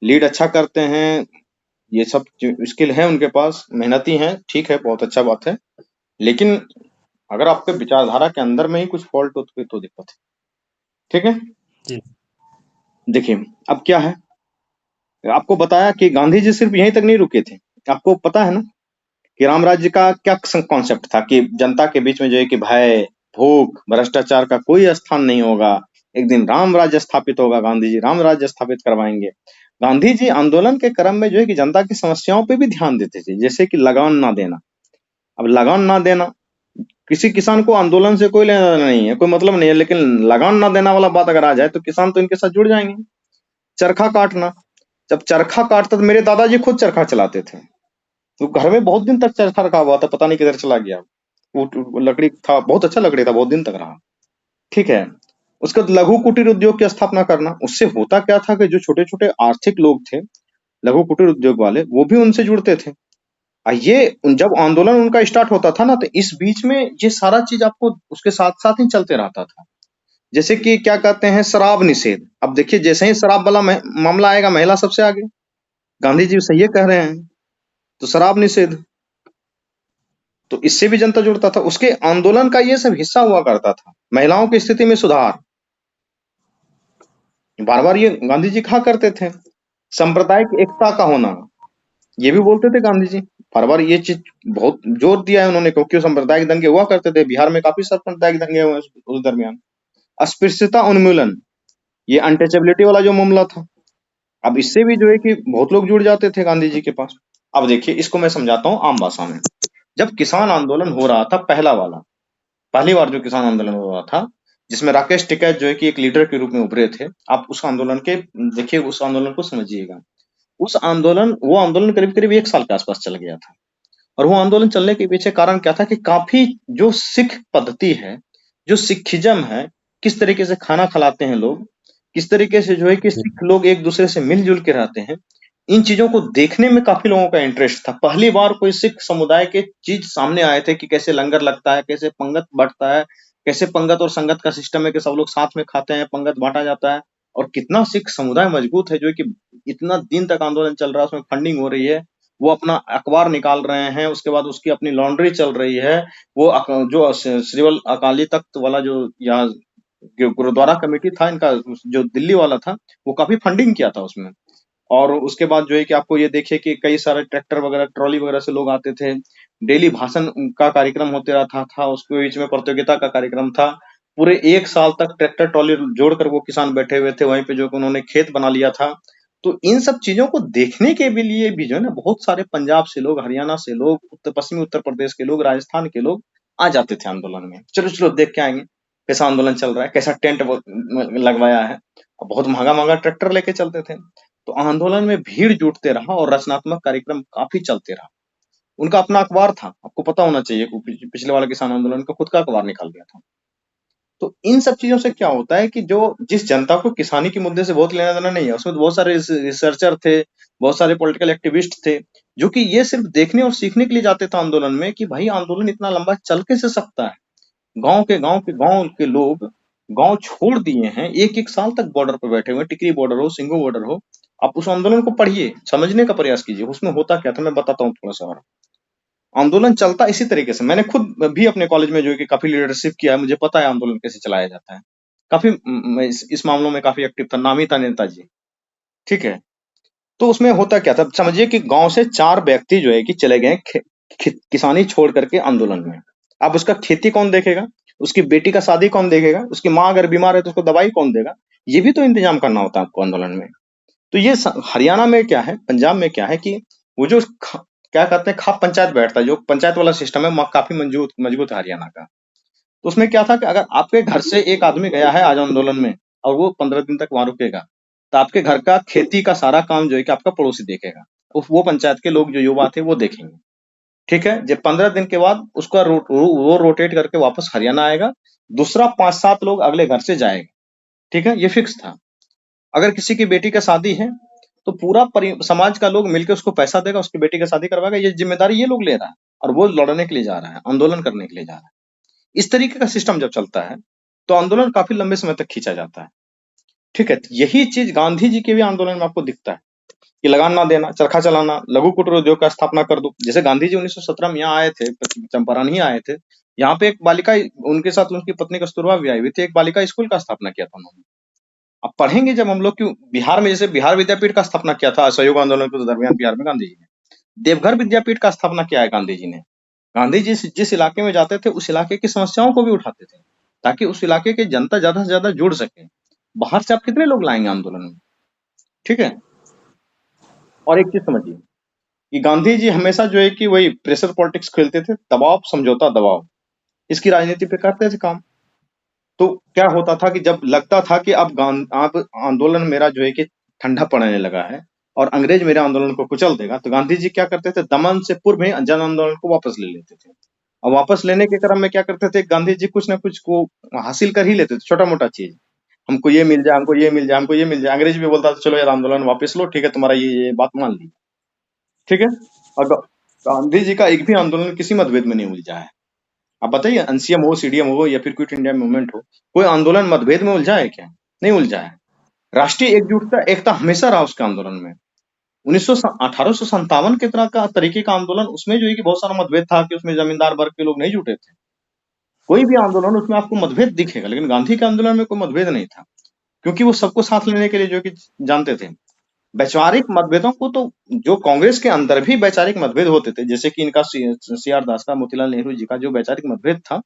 लीड अच्छा करते हैं, ये सब स्किल है उनके पास, मेहनती हैं, ठीक है, बहुत अच्छा बात है। लेकिन अगर आपके विचारधारा के अंदर में ही कुछ फॉल्ट हो तो दिक्कत है। ठीक है, जी देखिए अब क्या है, आपको बताया कि गांधी जी सिर्फ यहीं तक नहीं रुके थे। आपको पता है ना कि राम राज्य का क्या कॉन्सेप्ट था, कि जनता के बीच में जो है कि भय, भूख, भ्रष्टाचार का कोई स्थान नहीं होगा, एक दिन राम राज्य स्थापित होगा, गांधी जी राम राज्य स्थापित करवाएंगे। गांधी जी आंदोलन के क्रम में जो है कि जनता की समस्याओं पे भी ध्यान देते थे, जैसे कि लगान ना देना। अब लगान ना देना, किसी किसान को आंदोलन से कोई लेना देना नहीं है, कोई मतलब नहीं है, लेकिन लगान ना देना वाला बात अगर आ जाए तो किसान तो इनके साथ जुड़ जाएंगे। चरखा काटना, जब चरखा काटता तो मेरे दादाजी खुद चरखा चलाते थे, तो घर में बहुत दिन तक चरखा रखा हुआ था, पता नहीं किधर चला गया। वो लकड़ी था, बहुत अच्छा लकड़ी था, बहुत दिन तक रहा। ठीक है, उसके बाद लघु कुटीर उद्योग की स्थापना करना। उससे होता क्या था कि जो छोटे छोटे आर्थिक लोग थे, लघु कुटीर उद्योग वाले, वो भी उनसे जुड़ते थे। ये जब आंदोलन उनका स्टार्ट होता था ना, तो इस बीच में ये सारा चीज आपको उसके साथ साथ ही चलते रहता था। जैसे कि क्या कहते हैं, शराब निषेध। अब देखिए, जैसे ही शराब वाला मामला आएगा, महिला सबसे आगे। गांधी जी सही कह रहे हैं, तो शराब निषेध, तो इससे भी जनता जुड़ता था। उसके आंदोलन का ये सब हिस्सा हुआ करता था। महिलाओं की स्थिति में सुधार, बार बार ये गांधी जी कहा करते थे। सांप्रदायिक एकता का होना, ये भी बोलते थे गांधी जी, बार बार ये चीज बहुत जोर दिया है उन्होंने, क्योंकि सांप्रदायिक दंगे हुआ करते थे। बिहार में काफी सांप्रदायिक दंगे हुए उस दरमियान। अस्पृश्यता उन्मूलन, ये अनटचेबिलिटी वाला जो मामला था, अब इससे भी जो है कि बहुत लोग जुड़ जाते थे गांधी जी के पास। अब देखिए, इसको मैं समझाता हूँ आम भाषा में। जब किसान आंदोलन हो रहा था, पहली बार जो किसान आंदोलन हो रहा था, जिसमें राकेश टिकैत जो है कि एक लीडर के रूप में उभरे थे, आप उस आंदोलन के देखिए, उस आंदोलन को समझिएगा। वो आंदोलन करीब करीब 1 साल के आसपास चल गया था। और वो आंदोलन चलने के पीछे कारण क्या था कि काफी जो सिख पद्धति है, जो सिखिज्म है, किस तरीके से खाना खिलाते हैं लोग, किस तरीके से जो है कि सिख लोग एक दूसरे से मिलजुल के रहते हैं, इन चीजों को देखने में काफी लोगों का इंटरेस्ट था। पहली बार कोई सिख समुदाय के चीज सामने आए थे कि कैसे लंगर लगता है, कैसे पंगत बढ़ता है, कैसे पंगत और संगत का सिस्टम है कि सब लोग साथ में खाते हैं, पंगत बांटा जाता है, और कितना सिख समुदाय मजबूत है जो कि इतना दिन तक आंदोलन चल रहा है, उसमें फंडिंग हो रही है, वो अपना अखबार निकाल रहे हैं, उसके बाद उसकी अपनी लॉन्ड्री चल रही है, वो जो श्रीवल अकाली तख्त वाला जो यहाँ गुरुद्वारा कमेटी था इनका, जो दिल्ली वाला था, वो काफी फंडिंग किया था उसमें। और उसके बाद जो है कि आपको ये देखिए कि कई सारे ट्रैक्टर वगैरह, ट्रॉली वगैरह से लोग आते थे, डेली भाषण का कार्यक्रम होते रहता था, उसके बीच में प्रतियोगिता का कार्यक्रम था, पूरे 1 साल तक ट्रैक्टर ट्रॉली जोड़कर वो किसान बैठे हुए थे वहीं पे, जो कि उन्होंने खेत बना लिया था। तो इन सब चीजों को देखने के भी लिए भी जो है ना, बहुत सारे पंजाब से लोग, हरियाणा से लोग, पश्चिमी उत्तर प्रदेश के लोग, राजस्थान के लोग आ जाते थे आंदोलन में। चलो चलो देख के आएंगे कैसा आंदोलन चल रहा है, कैसा टेंट लगवाया है, और बहुत महंगा महंगा ट्रैक्टर लेके चलते थे। तो आंदोलन में भीड़ जुटते रहा और रचनात्मक कार्यक्रम काफी चलते रहा। उनका अपना अखबार था, आपको पता होना चाहिए, पिछले वाला किसान आंदोलन का खुद का अखबार निकाल दिया था। तो इन सब चीजों से क्या होता है कि जो जिस जनता को किसानी के मुद्दे से बहुत लेना देना नहीं है, उसमें बहुत सारे रिसर्चर थे, बहुत सारे पॉलिटिकल एक्टिविस्ट थे, जो कि ये सिर्फ देखने और सीखने के लिए जाते थे आंदोलन में कि भाई आंदोलन इतना लंबा चल कैसे सकता है। गांव के लोग गांव छोड़ दिए हैं, 1-1 साल तक बॉर्डर पर बैठे हुए, टिकरी बॉर्डर हो, सिंघू बॉर्डर हो। आप उस आंदोलन को पढ़िए, समझने का प्रयास कीजिए, उसमें होता क्या था मैं बताता हूँ थोड़ा सा और। आंदोलन चलता इसी तरीके से, मैंने खुद भी अपने कॉलेज में जो है कि काफी लीडरशिप किया है, मुझे पता है आंदोलन कैसे चलाया जाता है। काफी मैं इस मामलों में काफी एक्टिव था, नामी था नेताजी, ठीक है। तो उसमें होता क्या था, समझिए कि गांव से 4 व्यक्ति जो है कि चले गए किसानी छोड़ करके आंदोलन में। अब उसका खेती कौन देखेगा, उसकी बेटी का शादी कौन देखेगा, उसकी माँ अगर बीमार है तो उसको दवाई कौन देगा, ये भी तो इंतजाम करना होता है आपको आंदोलन में। तो ये हरियाणा में क्या है, पंजाब में क्या है कि वो जो क्या कहते हैं खाप पंचायत बैठता है, जो पंचायत वाला सिस्टम है, काफी मजबूत है हरियाणा का। तो उसमें क्या था कि अगर आपके घर से एक आदमी गया है आज आंदोलन में और वो 15 दिन तक वहां रुकेगा, तो आपके घर का खेती का सारा काम जो है कि आपका पड़ोसी देखेगा, वो पंचायत के लोग जो युवा थे वो देखेंगे, ठीक है। जब 15 दिन के बाद उसका वो रोटेट करके वापस हरियाणा आएगा, दूसरा 5-7 लोग अगले घर से जाएगा, ठीक है, ये फिक्स था। अगर किसी की बेटी का शादी है तो पूरा समाज का लोग मिलकर उसको पैसा देगा, उसकी बेटी का शादी करवाएगा, ये जिम्मेदारी ये लोग ले रहा है, और वो लड़ने के लिए जा रहा है, आंदोलन करने के लिए जा रहा है। इस तरीके का सिस्टम जब चलता है तो आंदोलन काफी लंबे समय तक खींचा जाता है, ठीक है। यही चीज गांधी जी के भी आंदोलन में आपको दिखता है कि लगान ना देना, चरखा चलाना, लघु कुटीर उद्योग का स्थापना कर दो। जैसे गांधी जी 1917 में यहाँ आए थे, चंपारण ही आए थे, यहाँ पे एक बालिका, उनके साथ उनकी पत्नी कस्तूरबा भी आई हुई थी, एक बालिका स्कूल का स्थापना किया था उन्होंने। अब पढ़ेंगे जब हम लोग कि बिहार में जैसे बिहार विद्यापीठ का स्थापना किया था असहयोग आंदोलन के दरमियान बिहार में गांधी जी ने, देवघर विद्यापीठ का स्थापना किया है गांधी जी ने। गांधी जी जिस इलाके में जाते थे उस इलाके की समस्याओं को भी उठाते थे ताकि उस इलाके की जनता ज्यादा से ज्यादा जुड़ सके। बाहर से आप कितने लोग लाएंगे आंदोलन में, ठीक है। और एक चीज समझिए कि गांधी जी हमेशा जो है कि वही प्रेशर पॉलिटिक्स खेलते थे, दबाव समझौता दबाव, इसकी राजनीति पे करते थे काम। तो क्या होता था कि जब लगता था कि अब आंदोलन मेरा जो है कि ठंडा पड़ने लगा है और अंग्रेज मेरे आंदोलन को कुचल देगा, तो गांधी जी क्या करते थे, दमन से पूर्व में जन आंदोलन को वापस ले लेते थे। और वापस लेने के क्रम में क्या करते थे, गांधी जी कुछ ना कुछ को हासिल कर ही लेते थे, छोटा मोटा चीज, हमको ये मिल जाए, हमको ये मिल जाए, हमको ये मिल जाए। अंग्रेज भी बोलता था चलो यार आंदोलन वापस लो, ठीक है, तुम्हारा ये बात मान ली, ठीक है। और गांधी जी का एक भी आंदोलन किसी मतभेद में नहीं उलझा है। आप बताइए, एनसीएम हो, सीडीएम हो, या फिर क्विट इंडिया मूवमेंट हो, कोई आंदोलन मतभेद में उलझा है क्या? नहीं उलझा है। राष्ट्रीय एकजुटता एकता हमेशा रहा उसके आंदोलन में। 1857 के तरह का तरीके का आंदोलन, उसमें जो है कि बहुत सारा मतभेद था कि उसमें जमींदार वर्ग के लोग नहीं जुटे थे। कोई भी आंदोलन उसमें आपको मतभेद दिखेगा, लेकिन गांधी के आंदोलन में कोई मतभेद नहीं था, क्योंकि वो सबको साथ लेने के लिए जो कि जानते थे। वैचारिक मतभेदों को तो जो कांग्रेस के अंदर भी वैचारिक मतभेद होते थे, जैसे कि इनका सीआर दास का, मोतीलाल नेहरू जी का जो वैचारिक मतभेद था,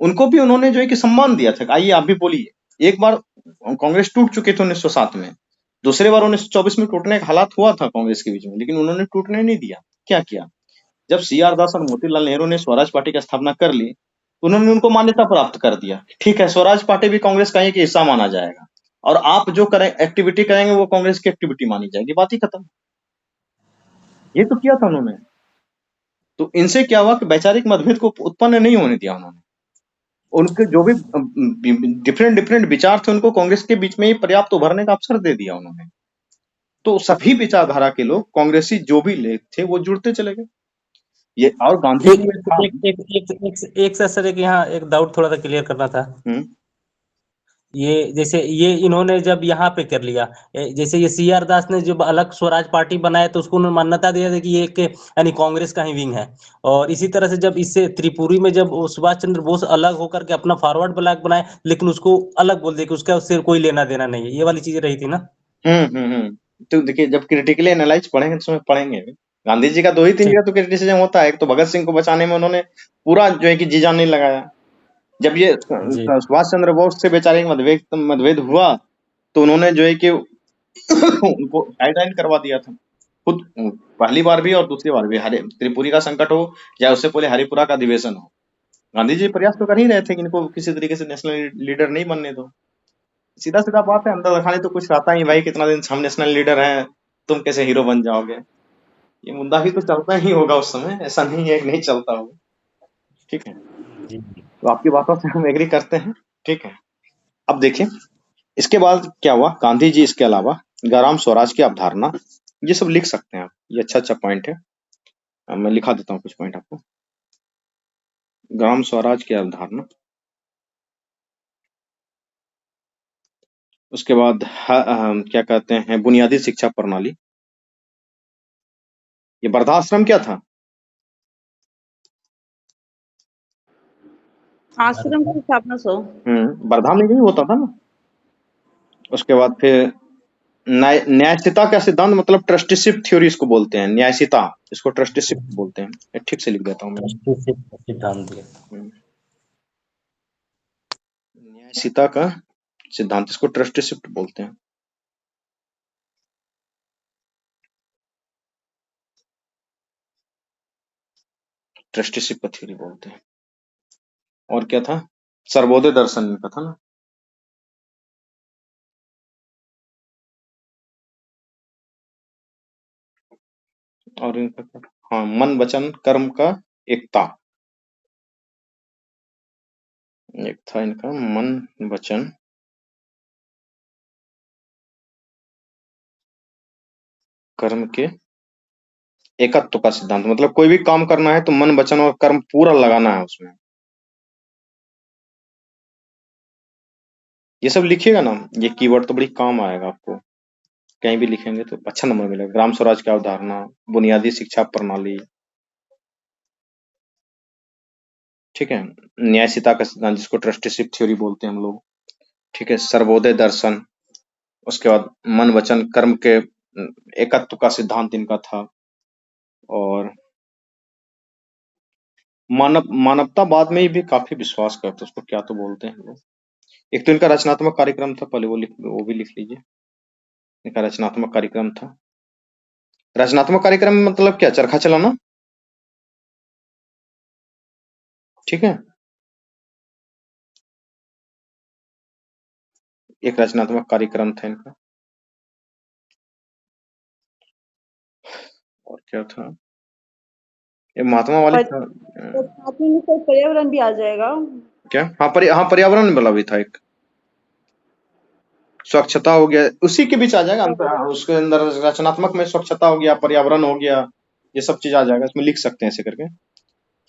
उनको भी उन्होंने जो है कि सम्मान दिया था, आइए आप भी बोलिए। एक बार कांग्रेस टूट चुकी थी 1907 में, दूसरे बार 1924 में टूटने का हालात हुआ था कांग्रेस के बीच में, लेकिन उन्होंने टूटने नहीं दिया। क्या किया, जब सीआर दास और मोतीलाल नेहरू ने स्वराज पार्टी की स्थापना कर ली, उन्होंने उनको मान्यता प्राप्त कर दिया, ठीक है, स्वराज पार्टी भी कांग्रेस का एक हिस्सा माना जाएगा, और आप जो करें एक्टिविटी करेंगे वो कांग्रेस की एक्टिविटी मानी जाएगी, बात ही खत्म। ये तो किया था उन्होंने। तो इनसे क्या हुआ कि वैचारिक मतभेद को उत्पन्न नहीं होने दिया उन्होंने। उनके जो भी डिफरेंट विचार थे उनको कांग्रेस के बीच में ही पर्याप्त उभरने का अवसर दे दिया उन्होंने। तो सभी विचारधारा के लोग कांग्रेसी जो भी लोग थे वो जुड़ते चले गए। ये और गांधी एक जी में था। एक एक एक एक एक सर एक यहाँ एक डाउट थोड़ा सा क्लियर करना था। हम्म ये जैसे ये इन्होंने जब यहाँ पे कर लिया, जैसे ये CR दास ने जब अलग स्वराज पार्टी बनाया तो उसको उन्होंने मान्यता दिया था कि ये एक यानी कांग्रेस का ही विंग है। और इसी तरह से जब इससे त्रिपुरी में जब सुभाष चंद्र बोस अलग होकर के अपना फॉरवर्ड ब्लॉक बनाए, लेकिन उसको अलग बोल दिया कि उसका उससे कोई लेना देना नहीं है। ये वाली चीजें रही थी ना। तो देखिए, जब क्रिटिकली एनालाइज पढ़ेंगे तो उसमें पढ़ेंगे भी। गांधी जी का 2 ही 3 ठीक। जगह तो क्रिटिसिज्म होता है। एक तो भगत सिंह को बचाने में उन्होंने पूरा जो है कि जी जान नहीं लगाया। जब ये जी सुभाष चंद्र बोस से बेचारे मतभेद हुआ तो उन्होंने जो है कि उनको साइडलाइन करवा दिया था खुद, पहली बार भी और दूसरी बार भी। हरे त्रिपुरी का संकट हो या उससे पहले हरिपुरा का अधिवेशन हो, गांधी जी प्रयास तो कर ही रहे थे कि इनको किसी तरीके से नेशनल लीडर नहीं बनने दो। सीधा सीधा बात है, अंदर रखाने तो कुछ रहता ही भाई, कितना दिन से हम नेशनल लीडर हैं, तुम कैसे हीरो बन जाओगे। ये मुद्दा भी तो चलता ही होगा उस समय, ऐसा नहीं है कि नहीं चलता होगा। ठीक है, जी। तो आपकी बातों से हम एग्री करते हैं। ठीक है, अब देखिए इसके बाद क्या हुआ। गांधी जी इसके अलावा ग्राम स्वराज की अवधारणा, ये सब लिख सकते हैं आप, ये अच्छा अच्छा पॉइंट है। मैं लिखा देता हूँ कुछ पॉइंट आपको। ग्राम स्वराज की अवधारणा, उसके बाद क्या कहते हैं, बुनियादी शिक्षा प्रणाली। ये वृद्धाश्रम क्या था? आश्रम की स्थापना 100। वर्धा में ही होता था ना। उसके बाद फिर न्यायशीता का सिद्धांत, मतलब ट्रस्टीशिप थ्योरी इसको बोलते हैं, न्यायशीता इसको ट्रस्टीशिप बोलते हैं। ये ठीक से लिख देता हूँ मैं। सिद्धांत दिया। हम्म, न्यायशीता का सिद्धांत, इसको ट्रस्टीशिप बोलते हैं। ट्रस्टीशिप का थ्योरी बोलते हैं। और क्या था? सर्वोदय दर्शन का था ना। और इनका क्या? हाँ, मन वचन कर्म का एकता। एक था इनका मन वचन कर्म के एकत्व का सिद्धांत, मतलब कोई भी काम करना है तो मन वचन और कर्म पूरा लगाना है उसमें। ये सब लिखिएगा ना, ये कीवर्ड तो बड़ी काम आएगा आपको, कहीं भी लिखेंगे तो अच्छा नंबर मिलेगा। ग्राम स्वराज की अवधारणा, बुनियादी शिक्षा प्रणाली, ठीक है, न्यायशीता का सिद्धांत जिसको ट्रस्टीशिप थ्योरी बोलते हैं हम लोग, ठीक है, सर्वोदय दर्शन, उसके बाद मन वचन कर्म के एकत्व का सिद्धांत इनका था। और मानवतावाद में भी काफी विश्वास करते, उसको क्या तो बोलते हैं लोग। एक तो इनका रचनात्मक कार्यक्रम था, पहले वो भी लिख लीजिए। इनका रचनात्मक कार्यक्रम था। रचनात्मक कार्यक्रम में मतलब क्या? चरखा चलाना, ठीक है, एक रचनात्मक कार्यक्रम था इनका। और क्या था? ये महात्मा वाली था। साथ में सर पर्यावरण भी आ जाएगा। क्या? हाँ, पर्यावरण वाला भी था एक। स्वच्छता हो गया, उसी के बीच आ जाएगा उसके अंदर। रचनात्मक में स्वच्छता हो गया, पर्यावरण हो गया, ये सब चीज आ जाएगा, इसमें लिख सकते हैं ऐसे करके।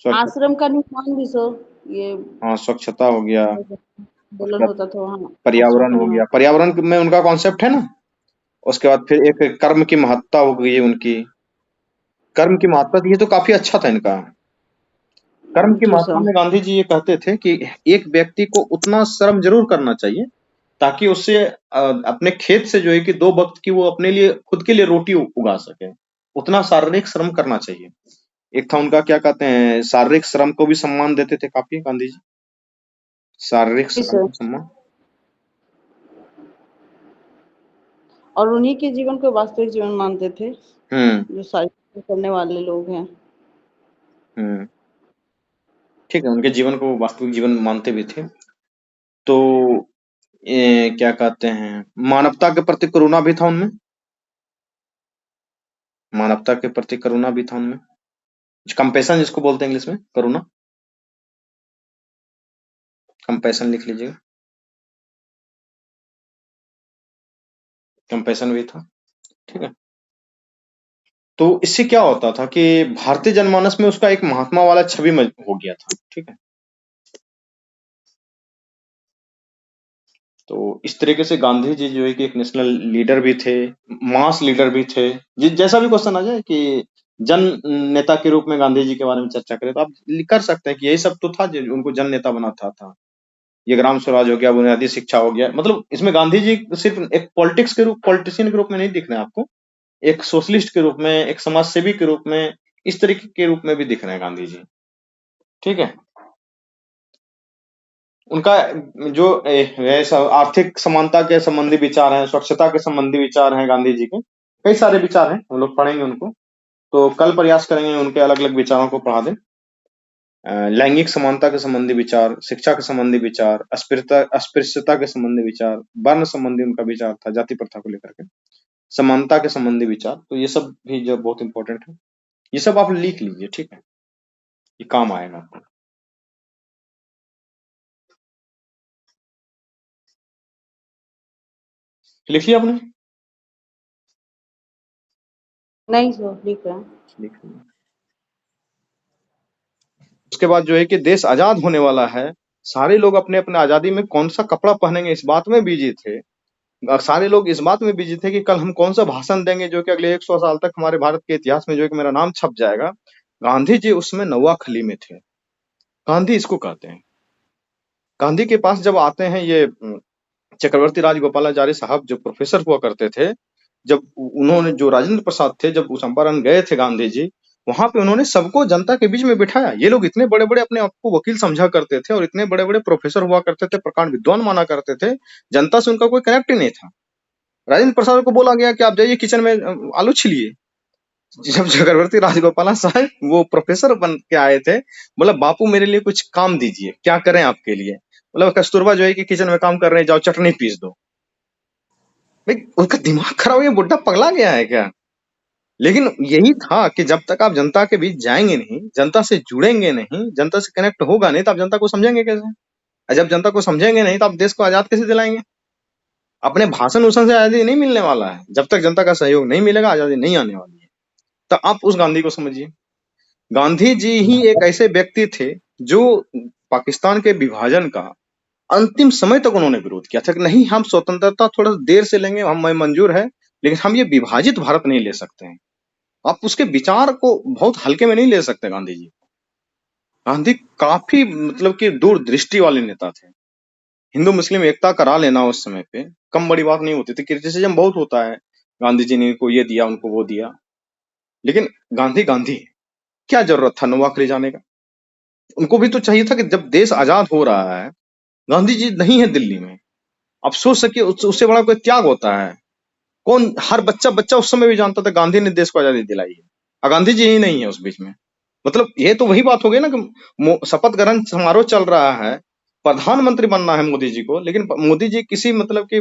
आश्रम का निर्माण भी सर, ये हाँ, स्वच्छता हो गया, उसके आंदोलन बाद होता था वहाँ, आश्रम पर्यावरण का हो निर्माण। गया, पर्यावरण में उनका कॉन्सेप्ट है ना। उसके बाद फिर एक कर्म की महत्ता हो गई उनकी। कर्म की महत्ता, ये तो काफी अच्छा था इनका। कर्म की जी महत्ता सर। में गांधी जी ये कहते थे कि एक व्यक्ति को उतना श्रम जरूर करना चाहिए ताकि उससे अपने खेत से जो है कि 2 वक्त की वो अपने लिए खुद के लिए रोटी उगा सके, उतना शारीरिक श्रम करना चाहिए। एक था उनका क्या कहते हैं, शारीरिक श्रम को भी सम्मान देते थे काफी गांधी जी, शारीरिक जी श्रम सर। को सम्मान। और उन्हीं के जीवन को वास्तविक जीवन मानते थे, हम्म जो सारी करने वाले लोग हैं। हम्म ठीक है, उनके जीवन को वास्तविक जीवन मानते भी थे। तो क्या कहते हैं, मानवता के प्रति करुणा भी था उनमें। मानवता के प्रति करुणा भी था उनमें, कंपैशन जिसको बोलते हैं इंग्लिश में, करुणा, कंपैशन लिख लीजिएगा, कंपैशन भी था। ठीक है। तो इससे क्या होता था कि भारतीय जनमानस में उसका एक महात्मा वाला छवि हो गया था। ठीक है। तो इस तरीके से गांधी जी जो है कि एक नेशनल लीडर भी थे, मास लीडर भी थे। जैसा भी क्वेश्चन आ जाए कि जन नेता के रूप में गांधी जी के बारे में चर्चा करें तो आप कर सकते हैं कि यही सब तो था जो उनको जन नेता बनाता था। ये ग्राम स्वराज हो गया, बुनियादी शिक्षा हो गया, मतलब इसमें गांधी जी सिर्फ एक पॉलिटिशियन के रूप में नहीं दिख रहे हैं आपको, एक सोशलिस्ट के रूप में, एक समाज सेवी के रूप में, इस तरीके के रूप में भी दिख रहे हैं गांधी जी। ठीक है। उनका जो आर्थिक समानता के संबंधी विचार हैं, स्वच्छता के संबंधी विचार हैं गांधी जी के, कई सारे विचार हैं, हम लोग पढ़ेंगे उनको। तो कल प्रयास करेंगे उनके अलग अलग विचारों को पढ़ा दें। लैंगिक समानता के संबंधी विचार, शिक्षा के संबंधी विचार, अस्पृश्यता के संबंधी विचार, वर्ण संबंधी उनका विचार था, जाति प्रथा को लेकर के, समानता के संबंधी विचार। तो ये सब भी जो बहुत इंपॉर्टेंट है, ये सब आप लिख लीजिए। ठीक है, ये काम आएगा आपको। लिख लिया आपने? नहीं सर, लिख रहे हैं। लिख लिया। उसके बाद जो है कि देश आजाद होने वाला है, सारे लोग अपने अपने आजादी में कौन सा कपड़ा पहनेंगे इस बात में बिजी थे। सारे लोग इस बात में बिजी थे कि कल हम कौन सा भाषण देंगे जो कि अगले 100 साल तक हमारे भारत के इतिहास में जो है कि मेरा नाम छप जाएगा। गांधी जी उसमें नौवा खली में थे। गांधी इसको कहते हैं। गांधी के पास जब आते हैं ये चक्रवर्ती राजगोपालाचारी साहब जो प्रोफेसर हुआ करते थे, जब उन्होंने जो राजेंद्र प्रसाद थे, जब चंपारण गए थे गांधी जी, वहां पे उन्होंने सबको जनता के बीच में बिठाया। ये लोग इतने बड़े बड़े अपने आप को वकील समझा करते थे और इतने बड़े बड़े प्रोफेसर हुआ करते थे, प्रकांड विद्वान माना करते थे, जनता से उनका कोई कनेक्ट ही नहीं था। राजेंद्र प्रसाद को बोला गया कि आप जाइए किचन में आलू छिलिए। जब चक्रवर्ती राजगोपाल साहब वो प्रोफेसर बन के आए थे, बोला बापू मेरे लिए कुछ काम दीजिए, क्या करें आपके लिए। बोला कस्तूरबा जो है कि किचन में काम कर रहे हैं, जाओ चटनी पीस दो। भाई उनका दिमाग खराब है, बुड्ढा पगला गया है क्या। लेकिन यही था कि जब तक आप जनता के बीच जाएंगे नहीं, जनता से जुड़ेंगे नहीं, जनता से कनेक्ट होगा नहीं, तो आप जनता को समझेंगे कैसे। और जब जनता को समझेंगे नहीं तो आप देश को आजाद कैसे दिलाएंगे। अपने भाषण उषण से आजादी नहीं मिलने वाला है। जब तक जनता का सहयोग नहीं मिलेगा आजादी नहीं आने वाली है। तो आप उस गांधी को समझिए। गांधी जी ही एक ऐसे व्यक्ति थे जो पाकिस्तान के विभाजन का अंतिम समय तक उन्होंने विरोध किया था कि नहीं, हम स्वतंत्रता थोड़ा देर से लेंगे, हमें मंजूर है, लेकिन हम ये विभाजित भारत नहीं ले सकते हैं। आप उसके विचार को बहुत हल्के में नहीं ले सकते गांधी जी। गांधी काफी मतलब कि दूरदृष्टि वाले नेता थे। हिंदू मुस्लिम एकता करा लेना उस समय पे कम बड़ी बात नहीं होती थी। क्रिटिसिज्म बहुत होता है, गांधी जी ने इनको ये दिया, उनको वो दिया, लेकिन गांधी गांधी है। क्या जरूरत था नोवाक ले जाने का। उनको भी तो चाहिए था कि जब देश आजाद हो रहा है, गांधी जी नहीं है दिल्ली में, आप सोच सकिए उससे बड़ा कोई त्याग होता है। कौन, हर बच्चा बच्चा उस समय भी जानता था गांधी ने देश को आजादी दिलाई है, और गांधी जी ही नहीं है उस बीच में। मतलब ये तो वही बात हो गई ना कि शपथ ग्रहण समारोह चल रहा है, प्रधानमंत्री बनना है मोदी जी को, लेकिन मोदी जी किसी मतलब की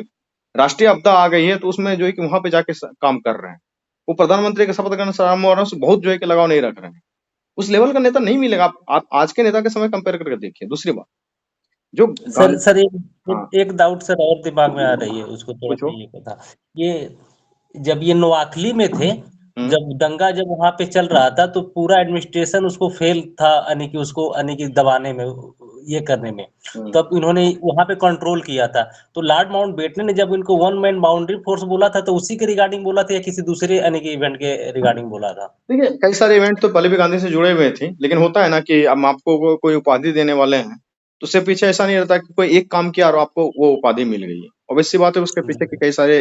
राष्ट्रीय आपदा आ गई है तो उसमें जो है कि वहां पे जाके काम कर रहे हैं। वो प्रधानमंत्री के शपथ ग्रहण समारोह से बहुत जो है कि लगाव नहीं रख रहे हैं। उस लेवल का नेता नहीं मिलेगा। आप आज के नेता के समय कंपेयर करके देखिए। दूसरी बात जो सर सर हाँ एक डाउट सर और दिमाग में आ रही है, उसको थोड़ा पूछो। चाहिए था। ये जब ये नोआखली में थे, जब दंगा जब वहां पे चल रहा था, तो पूरा एडमिनिस्ट्रेशन उसको फेल था, यानी कि उसको यानी कि दबाने में, ये करने में। तब इन्होंने वहां पे कंट्रोल किया था। तो लॉर्ड माउंटबेटन ने जब इनको वन मैन बाउंड्री फोर्स बोला था, तो उसी के रिगार्डिंग बोला था या किसी दूसरे यानी कि इवेंट के रिगार्डिंग बोला था? देखिए कई सारे इवेंट तो पहले भी गांधी से जुड़े हुए थे, लेकिन होता है ना कि हम आपको कोई उपाधि देने वाले हैं तो उससे पीछे ऐसा नहीं रहता कि कोई एक काम किया और आपको वो उपाधि मिल गई। ऑब्वियस सी बात है, उसके पीछे के कई सारे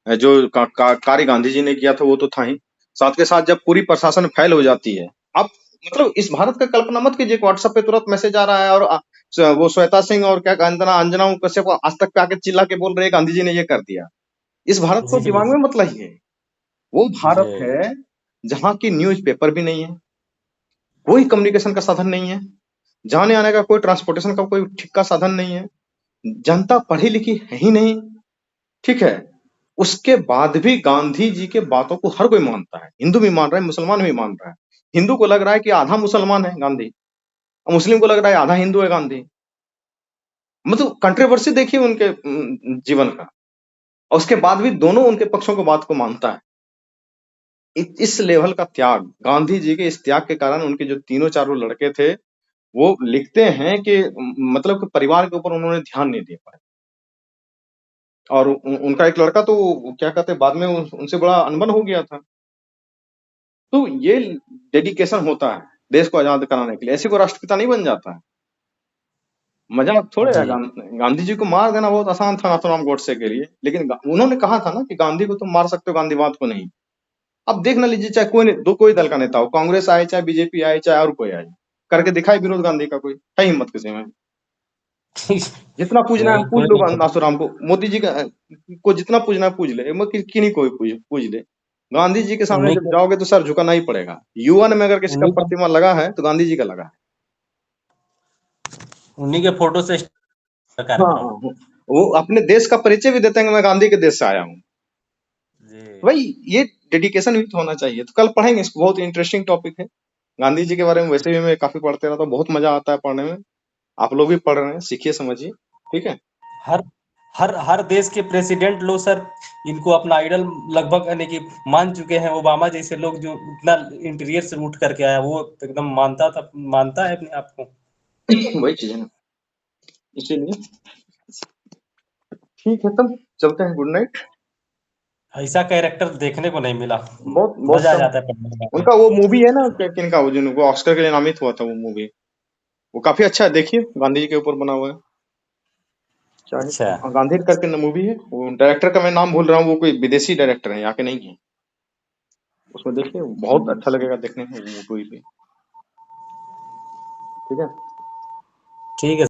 जो कार्य गांधी जी ने किया था वो तो था ही। साथ के साथ जब पूरी प्रशासन फैल हो जाती है, आप मतलब इस भारत का कल्पना मत कीजिए, व्हाट्सएप पे तुरंत मैसेज आ रहा है और वो श्वेता सिंह और क्या अंजना कश्यप आज तक पे आके चिल्ला के बोल रहे हैं गांधी जी ने ये कर दिया। इस भारत को जी दिमाग में मत लाइए। वो भारत जी है जहाँ की न्यूज़पेपर भी नहीं है, कोई कम्युनिकेशन का साधन नहीं है, जाने आने का कोई ट्रांसपोर्टेशन का कोई ठीक का साधन नहीं है, जनता पढ़ी लिखी है ही नहीं। ठीक है, उसके बाद भी गांधी जी के बातों को हर कोई मानता है। हिंदू भी मान रहा है, मुसलमान भी मान रहा है। हिंदू को लग रहा है कि आधा मुसलमान है गांधी, और मुस्लिम को लग रहा है आधा हिंदू है गांधी। मतलब कंट्रोवर्सी देखिए उनके जीवन का। और उसके बाद भी दोनों उनके पक्षों को बात को मानता है। इस लेवल का त्याग, गांधी जी के इस त्याग के कारण उनके जो तीनों चारों लड़के थे, वो लिखते हैं कि मतलब कि परिवार के ऊपर उन्होंने ध्यान नहीं दे पाए। और उनका एक लड़का तो क्या कहते हैं बाद में उनसे बड़ा अनबन हो गया था। तो ये डेडिकेशन होता है देश को आजाद कराने के लिए, ऐसे कोई राष्ट्रपिता नहीं बन जाता है। मजाक थोड़े है। गांधी जी को मार देना बहुत आसान था नाथूराम गोडसे के लिए, लेकिन उन्होंने कहा था ना कि गांधी को तुम मार सकते हो, गांधीवाद को नहीं। अब देख ना लीजिए, चाहे कोई दल का नेता हो, कांग्रेस आए चाहे बीजेपी आए चाहे और कोई आए, करके दिखाए विरोध गांधी का कोई है हिम्मत किसी में? जितना पूजना है पूज लो नाथूराम को, मोदी जी को जितना पूजना है पूज ले, किन्हीं को पूज ले। गांधी जी के सामने जब जाओगे तो सर झुकाना ही पड़ेगा। युवा में अगर किसी का प्रतिमा लगा है तो गांधी जी का लगा है, उन्हीं के फोटो से। हाँ, वो अपने देश का परिचय भी देते हैं कि मैं गांधी के देश से आया हूँ। भाई ये डेडिकेशन भी तो होना चाहिए। तो कल पढ़ेंगे इसको, बहुत इंटरेस्टिंग टॉपिक है गांधी जी के बारे में। वैसे भी मैं काफी पढ़ते रहता हूँ, बहुत मजा आता है पढ़ने में। आप लोग भी पढ़ रहे हैं, सीखिए समझिए, ठीक है। हर देश के प्रेसिडेंट लोग सर इनको अपना आइडल लगभग यानी कि मान चुके हैं। ओबामा जैसे लोग जो इतना इंटीरियर से उठ करके आया, वो एकदम मानता है अपने आप को। वही चीज है ना, इसीलिए ठीक है। तब चलते हैं, गुड नाइट। ऐसा कैरेक्टर देखने को नहीं मिला, बहुत मजा आ जाता है पढ़ने में। उनका वो मूवी है ना, किनका, वो जिनको ऑस्कर के लिए नामित हुआ था, वो मूवी वो काफी अच्छा है, देखिए, गांधी जी के ऊपर बना हुआ है। अच्छा, गांधी करके मूवी है। वो डायरेक्टर का मैं नाम भूल रहा हूँ, वो कोई विदेशी डायरेक्टर है, यहाँ के नहीं है। उसमें देखिए, बहुत अच्छा लगेगा देखने में वो मूवी भी, ठीक है। ठीक है।